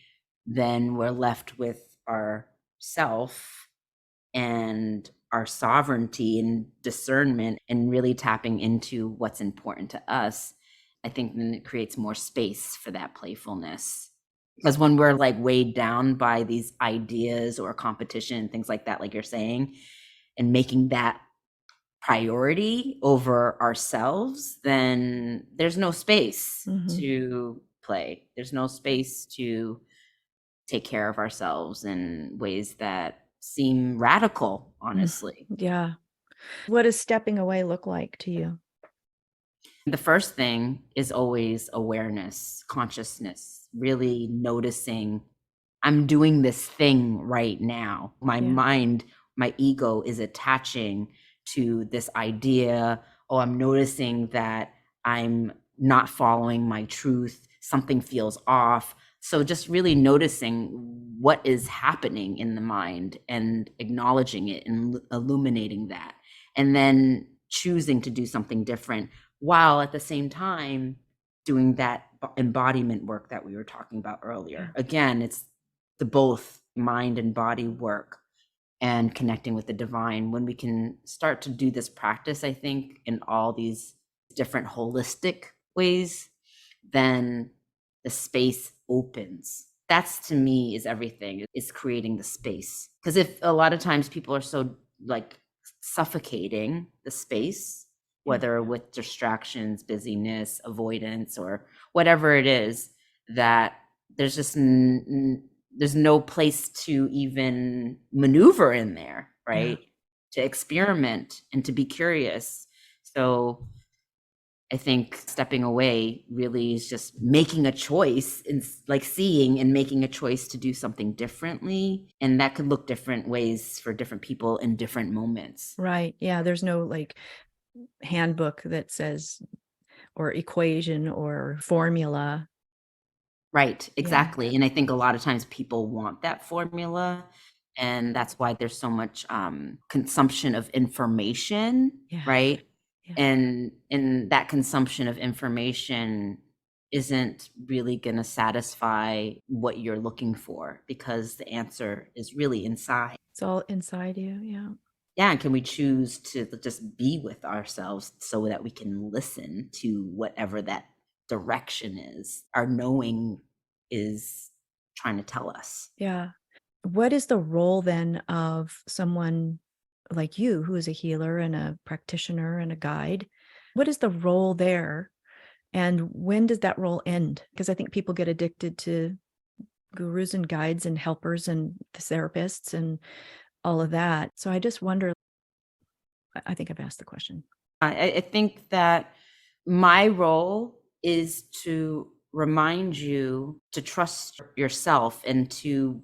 then we're left with our self and our sovereignty and discernment and really tapping into what's important to us. I think then it creates more space for that playfulness. Because when we're like weighed down by these ideas or competition and things like that, like you're saying, and making that priority over ourselves, then there's no space Mhm. to play. There's no space to take care of ourselves in ways that seem radical, honestly. Yeah. What does stepping away look like to you? The first thing is always awareness, consciousness, really noticing I'm doing this thing right now. My Yeah. mind, my ego is attaching to this idea. Oh, I'm noticing that I'm not following my truth. Something feels off. So just really noticing what is happening in the mind and acknowledging it and illuminating that. And then choosing to do something different while at the same time doing that embodiment work that we were talking about earlier. Again, it's the both mind and body work and connecting with the divine. When we can start to do this practice, I think, in all these different holistic ways, then the space opens. That's, to me, is everything. Is creating the space. Because if a lot of times people are so like suffocating the space, whether with distractions, busyness, avoidance, or whatever it is, that there's just there's no place to even maneuver in there, right? To experiment and to be curious. So I think stepping away really is just making a choice, and like seeing and making a choice to do something differently. And that could look different ways for different people in different moments. Right. Yeah. There's no like handbook that says, or equation or formula. Right, exactly. And I think a lot of times people want that formula. And that's why there's so much consumption of information, Yeah. right? Yeah. And that consumption of information isn't really going to satisfy what you're looking for, because the answer is really inside. It's all inside you. Yeah. Yeah, and can we choose to just be with ourselves so that we can listen to whatever that direction is, our knowing is trying to tell us? Yeah. What is the role then of someone like you, who is a healer and a practitioner and a guide? What is the role there? And when does that role end? Because I think people get addicted to gurus and guides and helpers and therapists and all of that. So I just wonder, I think I've asked the question. I think that my role is to remind you to trust yourself and to,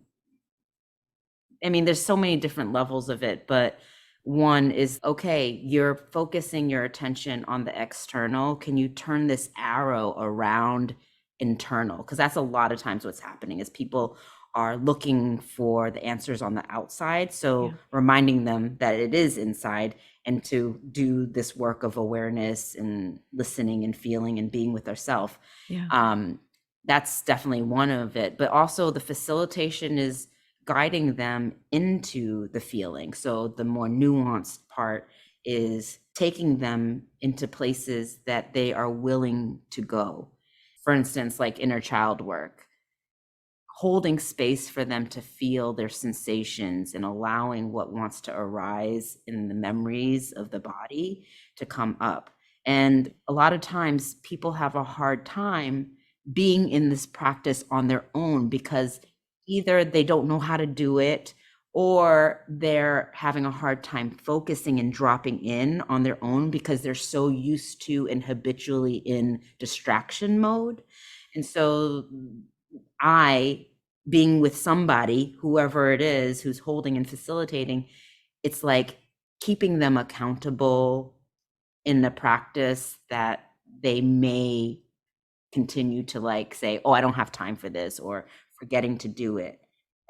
I mean, there's so many different levels of it, but one is, okay, you're focusing your attention on the external. Can you turn this arrow around internal? Because that's a lot of times what's happening is people are looking for the answers on the outside. So reminding them that it is inside, and to do this work of awareness and listening and feeling and being with ourselves. That's definitely one of it. But also the facilitation is guiding them into the feeling. So the more nuanced part is taking them into places that they are willing to go. For instance, like inner child work, holding space for them to feel their sensations and allowing what wants to arise in the memories of the body to come up. And a lot of times people have a hard time being in this practice on their own, because either they don't know how to do it, or they're having a hard time focusing and dropping in on their own because they're so used to and habitually in distraction mode. And so I, being with somebody, whoever it is, who's holding and facilitating, it's like keeping them accountable in the practice that they may continue to like say, oh, I don't have time for this, or forgetting to do it,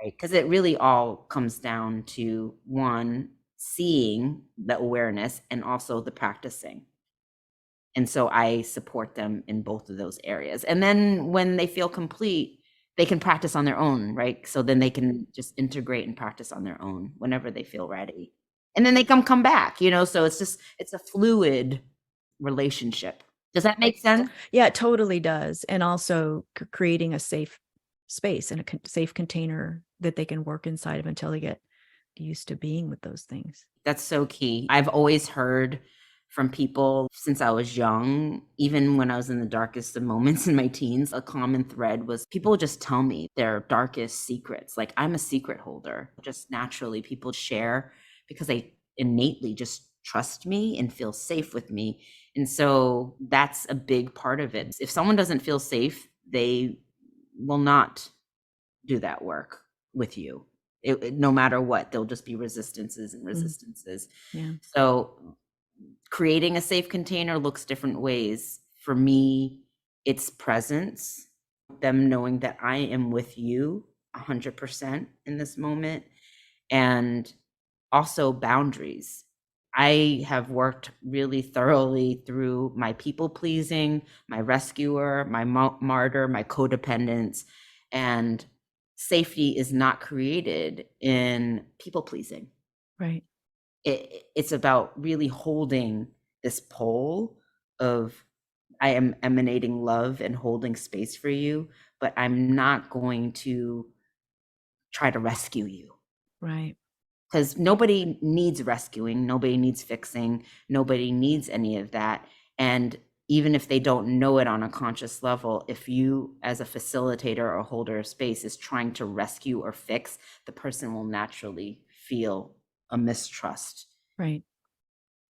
right? Because it really all comes down to one, seeing the awareness and also the practicing. And so I support them in both of those areas. And then when they feel complete, they can practice on their own, right? So then they can just integrate and practice on their own whenever they feel ready. And then they come back, so it's a fluid relationship. Does that make sense? Yeah, it totally does. And also creating a safe space and a safe container that they can work inside of until they get used to being with those things. That's so key. I've always heard from people since I was young, even when I was in the darkest of moments in my teens, a common thread was people just tell me their darkest secrets. Like, I'm a secret holder. Just naturally, people share because they innately just trust me and feel safe with me. And so that's a big part of it. If someone doesn't feel safe, they will not do that work with you. No matter what, there'll just be resistances and resistances. So creating a safe container looks different ways. For me, it's presence, them knowing that I am with you 100% in this moment, and also boundaries. I have worked really thoroughly through my people pleasing, my rescuer, my martyr, my codependence, and safety is not created in people pleasing. Right. It's about really holding this pole of, I am emanating love and holding space for you, but I'm not going to try to rescue you. Right. because nobody needs rescuing, nobody needs fixing, nobody needs any of that. And even if they don't know it on a conscious level, if you as a facilitator or holder of space is trying to rescue or fix, the person will naturally feel a mistrust. Right.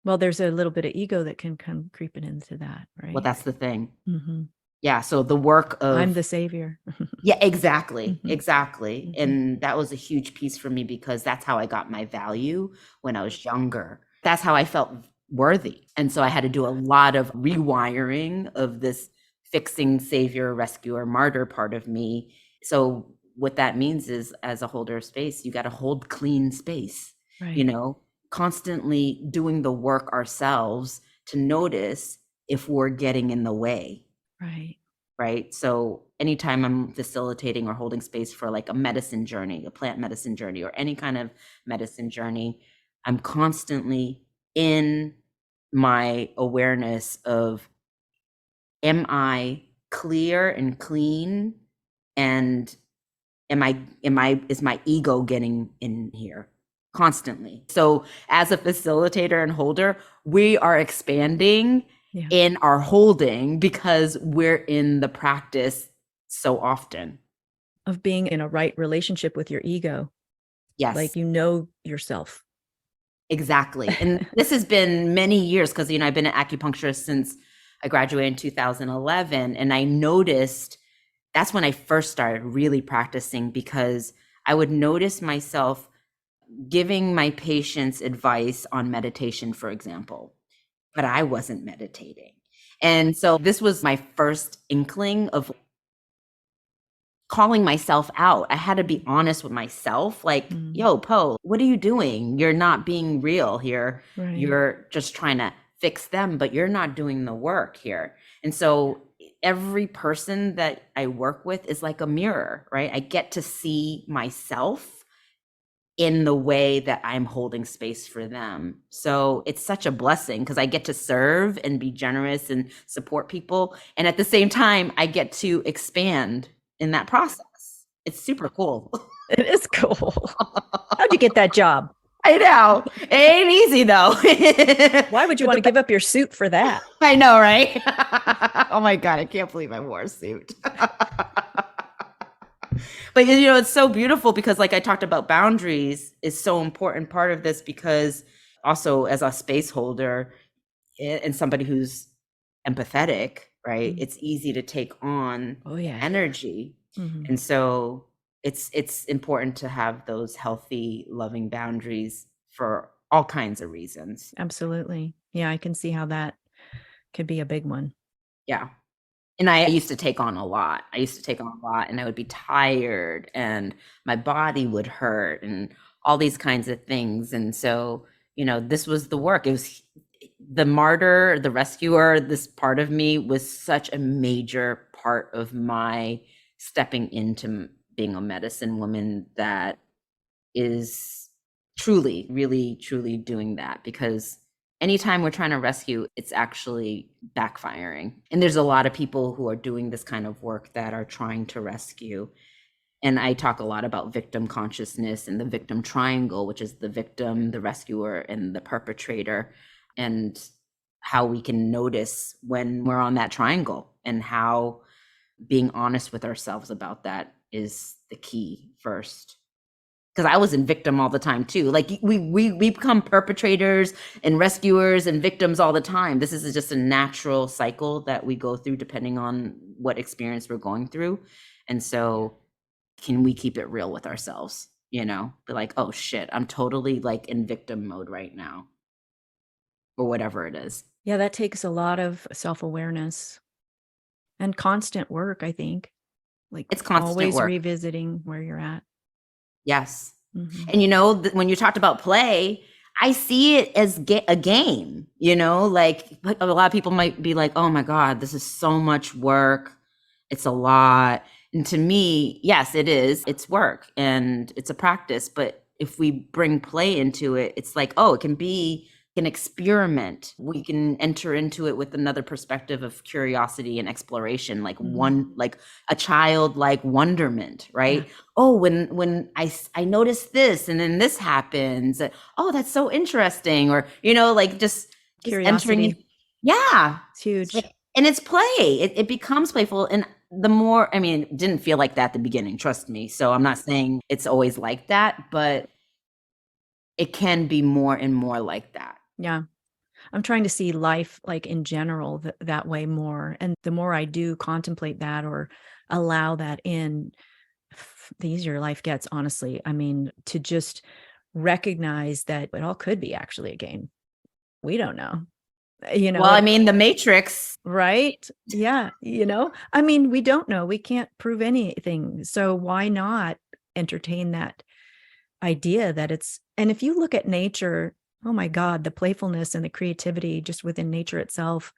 Well, there's a little bit of ego that can come creeping into that, right? Well, that's the thing. Mm-hmm. Yeah. So the work of I'm the savior. yeah, exactly. Mhm. Exactly. Mhm. And that was a huge piece for me because that's how I got my value when I was younger. That's how I felt worthy. And so I had to do a lot of rewiring of this fixing, savior, rescuer, martyr part of me. So what that means is, as a holder of space, you got to hold clean space, Right. you know, constantly doing the work ourselves to notice if we're getting in the way. Right. Right. So anytime I'm facilitating or holding space for like a medicine journey, a plant medicine journey, or any kind of medicine journey, I'm constantly in my awareness of, am I clear and clean? And is my ego getting in here constantly? So as a facilitator and holder, we are expanding in our holding because we're in the practice so often of being in a right relationship with your ego. Yes. Like, you know yourself. Exactly. And this has been many years because, I've been an acupuncturist since I graduated in 2011. And I noticed that's when I first started really practicing, because I would notice myself giving my patients advice on meditation, for example, but I wasn't meditating. And so this was my first inkling of calling myself out. I had to be honest with myself, like, yo, Po, what are you doing? You're not being real here. Right. You're just trying to fix them, but you're not doing the work here. And so every person that I work with is like a mirror, right? I get to see myself in the way that I'm holding space for them. So it's such a blessing because I get to serve and be generous and support people. And at the same time, I get to expand in that process. It's super cool. It is cool. How'd you get that job? I know. It ain't easy though. Why would you want to give up your suit for that? I know, right? Oh my God, I can't believe I wore a suit. But it's so beautiful because, like I talked about, boundaries is so important part of this, because also as a space holder and somebody who's empathetic, right? It's easy to take on energy. And so it's important to have those healthy, loving boundaries for all kinds of reasons. Absolutely. Yeah, I can see how that could be a big one. Yeah. And I used to take on a lot. And I would be tired and my body would hurt and all these kinds of things. And so, this was the work. It was the martyr, the rescuer. This part of me was such a major part of my stepping into being a medicine woman that is truly, really, truly doing that, because anytime we're trying to rescue, it's actually backfiring. And there's a lot of people who are doing this kind of work that are trying to rescue. And I talk a lot about victim consciousness and the victim triangle, which is the victim, the rescuer, and the perpetrator, and how we can notice when we're on that triangle, and how being honest with ourselves about that is the key first. Because I was in victim all the time too. Like we become perpetrators and rescuers and victims all the time. This is just a natural cycle that we go through depending on what experience we're going through. And so can we keep it real with ourselves? Be like, oh shit, I'm totally like in victim mode right now, or whatever it is. Yeah, that takes a lot of self-awareness and constant work, I think. Like, it's constant always work. Revisiting where you're at. Yes. And when you talked about play, I see it as a game, like a lot of people might be like, oh my God, this is so much work. It's a lot. And to me, yes, it is. It's work and it's a practice. But if we bring play into it, it's like, oh, it can can experiment. We can enter into it with another perspective of curiosity and exploration, like like a childlike wonderment, right? Yeah. Oh, when I noticed this and then this happens. Oh, that's so interesting. Or, like just entering. Curiosity. Yeah. It's huge. And it's play. It becomes playful. And the more, it didn't feel like that at the beginning, trust me. So I'm not saying it's always like that, but it can be more and more like that. Yeah. I'm trying to see life like in general that way more. And the more I do contemplate that or allow that in, the easier life gets, honestly. I mean, to just recognize that it all could be actually a game. We don't know. Well, the Matrix. Right? Yeah. I mean, we don't know. We can't prove anything. So why not entertain that idea that and if you look at nature, oh my God, the playfulness and the creativity just within nature itself,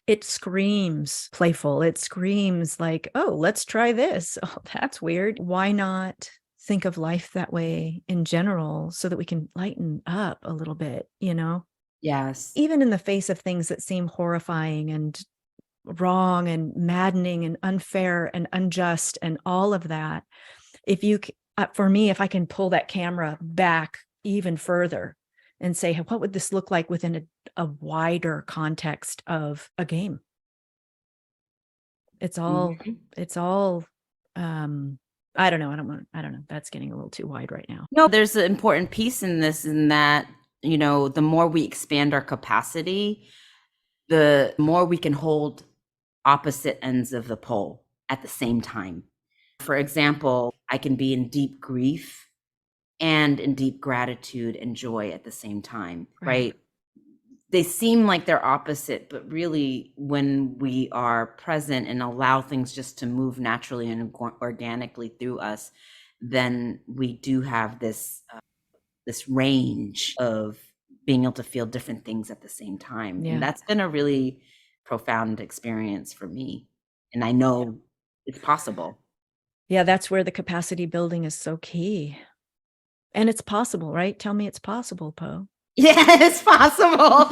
it screams playful. It screams like, oh, let's try this. Oh, that's weird. Why not think of life that way in general so that we can lighten up a little bit, Yes. Even in the face of things that seem horrifying and wrong and maddening and unfair and unjust and all of that, for me, if I can pull that camera back even further and say, what would this look like within a wider context of a game? It's all, I don't know. I don't know. That's getting a little too wide right now. No, there's an important piece in this, in that, the more we expand our capacity, the more we can hold opposite ends of the pole at the same time. For example, I can be in deep grief and in deep gratitude and joy at the same time, right? They seem like they're opposite, but really when we are present and allow things just to move naturally and organically through us, then we do have this range of being able to feel different things at the same time. Yeah. And that's been a really profound experience for me. And I know it's possible. Yeah, that's where the capacity building is so key. And it's possible, right? Tell me it's possible, Po. Yeah, it's possible.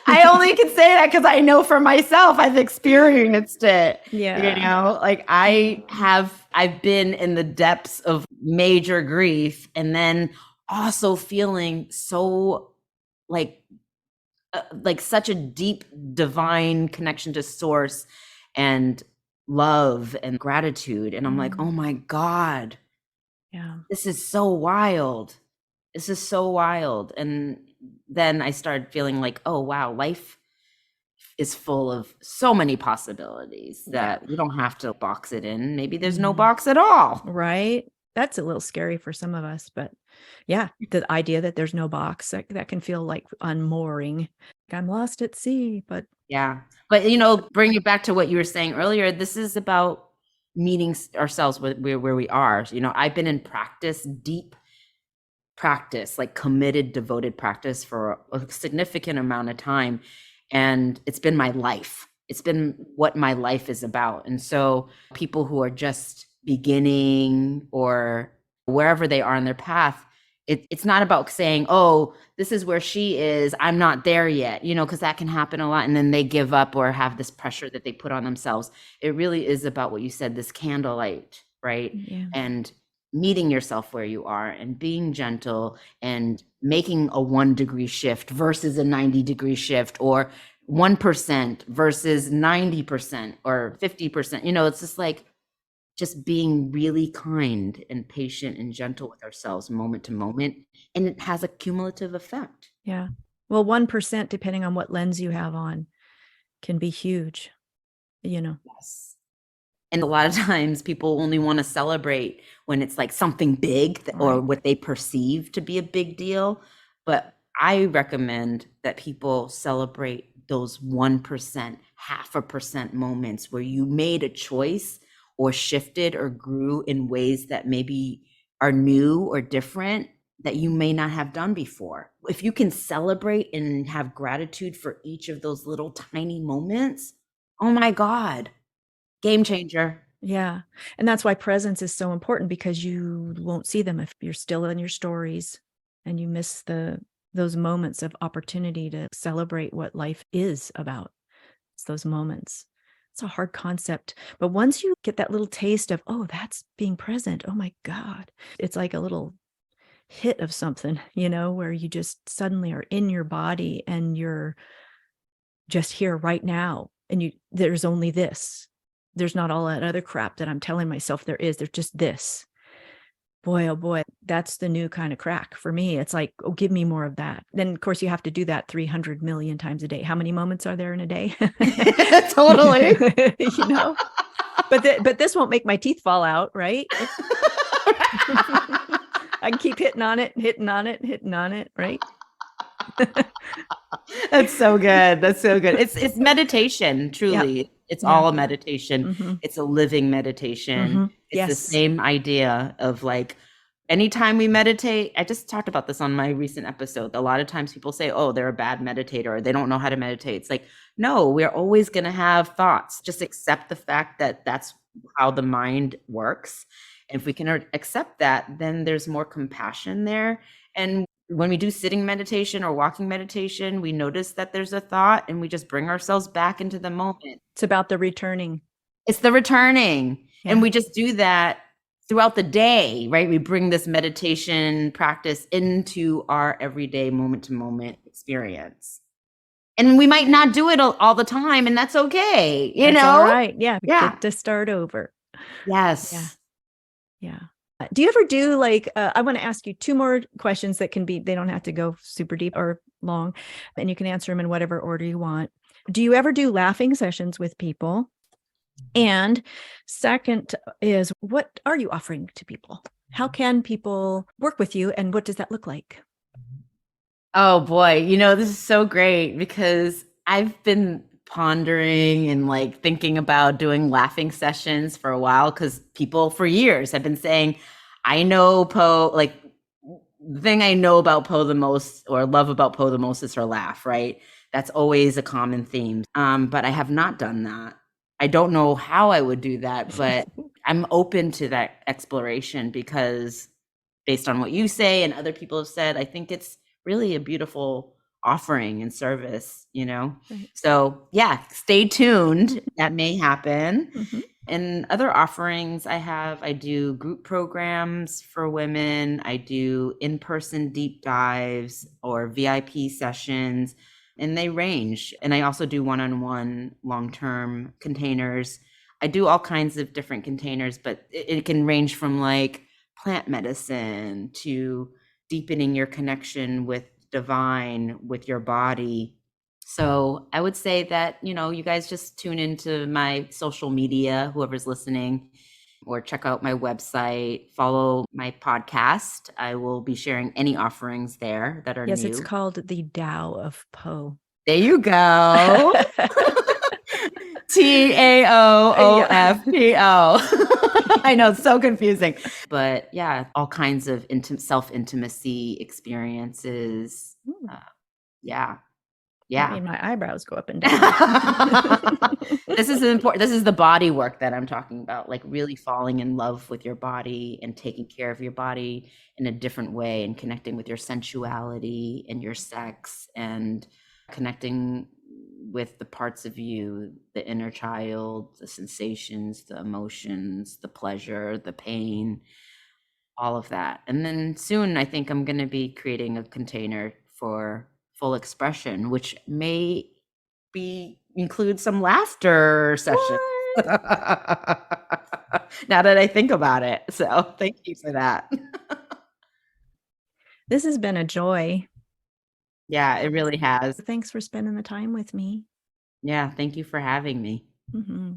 I only can say that because I know for myself, I've experienced it. Yeah. Like I've been in the depths of major grief, and then also feeling so like such a deep divine connection to source and love and gratitude. And I'm like, oh my God, yeah, this is so wild. This is so wild. And then I started feeling like, oh, wow, life is full of so many possibilities that you don't have to box it in. Maybe there's no box at all. Right. That's a little scary for some of us, but yeah, the idea that there's no box, that can feel like unmooring. I'm lost at sea, but yeah. But, bring it back to what you were saying earlier. This is about meeting ourselves where we are. I've been in deep practice, like committed, devoted practice for a significant amount of time. And it's been my life. It's been what my life is about. And so people who are just beginning or wherever they are in their path, it's not about saying, oh, this is where she is, I'm not there yet, because that can happen a lot. And then they give up or have this pressure that they put on themselves. It really is about what you said, this candlelight, right? Yeah. And meeting yourself where you are and being gentle and making a 1 degree shift versus a 90-degree shift, or 1% versus 90% or 50%. It's just like just being really kind and patient and gentle with ourselves moment to moment. And it has a cumulative effect. Yeah. Well, 1%, depending on what lens you have on, can be huge, Yes. And a lot of times people only want to celebrate when it's like something big or what they perceive to be a big deal. But I recommend that people celebrate those 1%, 0.5% moments where you made a choice or shifted or grew in ways that maybe are new or different that you may not have done before. If you can celebrate and have gratitude for each of those little tiny moments, oh my God. Game changer. Yeah. And that's why presence is so important, because you won't see them if you're still in your stories. and you miss those moments of opportunity to celebrate what life is about. It's those moments. It's a hard concept, but once you get that little taste of, oh, that's being present, oh my God, it's like a little hit of something, where you just suddenly are in your body and you're just here right now, and there's only this. There's not all that other crap that I'm telling myself there's just this. Boy, oh boy, that's the new kind of crack for me. It's like, oh, give me more of that. Then, of course, you have to do that 300 million times a day. How many moments are there in a day? Totally. But this won't make my teeth fall out, right? I can keep hitting on it, right? That's so good. That's so good. It's meditation, truly. Yep. It's all a meditation. Mm-hmm. It's a living meditation. Mm-hmm. It's Yes. the same idea of like, anytime we meditate, I just talked about this on my recent episode. A lot of times people say, oh, they're a bad meditator, or they don't know how to meditate. It's like, no, we're always going to have thoughts. Just accept the fact that that's how the mind works. And if we can accept that, then there's more compassion there. And when we do sitting meditation or walking meditation, we notice that there's a thought and we just bring ourselves back into the moment. It's about the returning. It's the returning. Yeah. And we just do that throughout the day, right? We bring this meditation practice into our everyday moment to moment experience. And we might not do it all the time, and that's okay. That's all right. Yeah. We Yeah. get to start over. Yes. Yeah. Do you ever do like, I want to ask you 2 more questions that they don't have to go super deep or long, and you can answer them in whatever order you want. Do you ever do laughing sessions with people? And second is, what are you offering to people? How can people work with you, and what does that look like? Oh boy, this is so great because I've been pondering and like thinking about doing laughing sessions for a while, because people for years have been saying, I know Po, like the thing I know about Po the most, or love about Po the most, is her laugh, right? That's always a common theme. But I have not done that. I don't know how I would do that, but I'm open to that exploration, because based on what you say and other people have said, I think it's really a beautiful offering and service, Right. So yeah, stay tuned. That may happen. Mm-hmm. And other offerings I do group programs for women. I do in-person deep dives or VIP sessions, and they range. And I also do one-on-one long-term containers. I do all kinds of different containers, but it can range from like plant medicine to deepening your connection with divine, with your body. So I would say that, you guys just tune into my social media, whoever's listening, or check out my website, follow my podcast. I will be sharing any offerings there that are new. Yes, it's called the Tao of Po. There you go. TAOOFPO. I know, it's so confusing. But yeah, all kinds of self-intimacy experiences. Yeah. That made my eyebrows go up and down. This is important. This is the body work that I'm talking about, like really falling in love with your body and taking care of your body in a different way, and connecting with your sensuality and your sex, and connecting with the parts of you, the inner child, the sensations, the emotions, the pleasure, the pain, all of that. And then soon I think I'm going to be creating a container for full expression, which may include some laughter sessions. Now that I think about it. So thank you for that. This has been a joy. Yeah, it really has. Thanks for spending the time with me. Yeah, thank you for having me. Mm-hmm.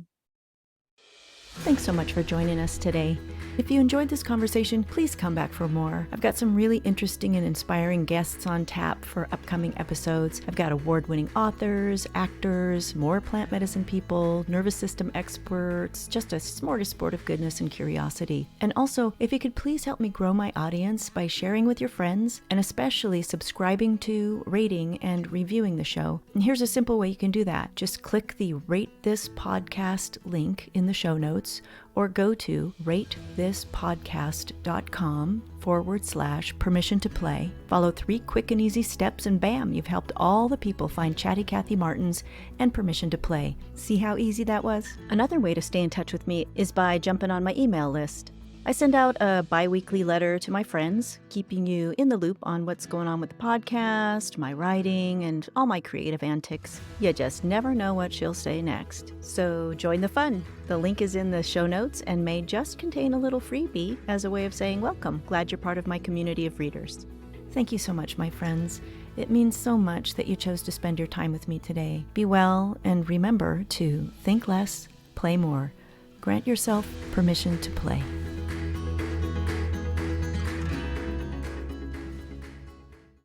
Thanks so much for joining us today. If you enjoyed this conversation, please come back for more. I've got some really interesting and inspiring guests on tap for upcoming episodes. I've got award-winning authors, actors, more plant medicine people, nervous system experts, just a smorgasbord of goodness and curiosity. And also, if you could please help me grow my audience by sharing with your friends, and especially subscribing to, rating, and reviewing the show. And here's a simple way you can do that. Just click the Rate This Podcast link in the show notes, notes or go to ratethispodcast.com/permission to play. Follow 3 quick and easy steps and bam, you've helped all the people find Chatty Cathy Martins and permission to play. See how easy that was? Another way to stay in touch with me is by jumping on my email list. I send out a bi-weekly letter to my friends, keeping you in the loop on what's going on with the podcast, my writing, and all my creative antics. You just never know what she'll say next. So join the fun. The link is in the show notes and may just contain a little freebie as a way of saying welcome. Glad you're part of my community of readers. Thank you so much, my friends. It means so much that you chose to spend your time with me today. Be well, and remember to think less, play more. Grant yourself permission to play.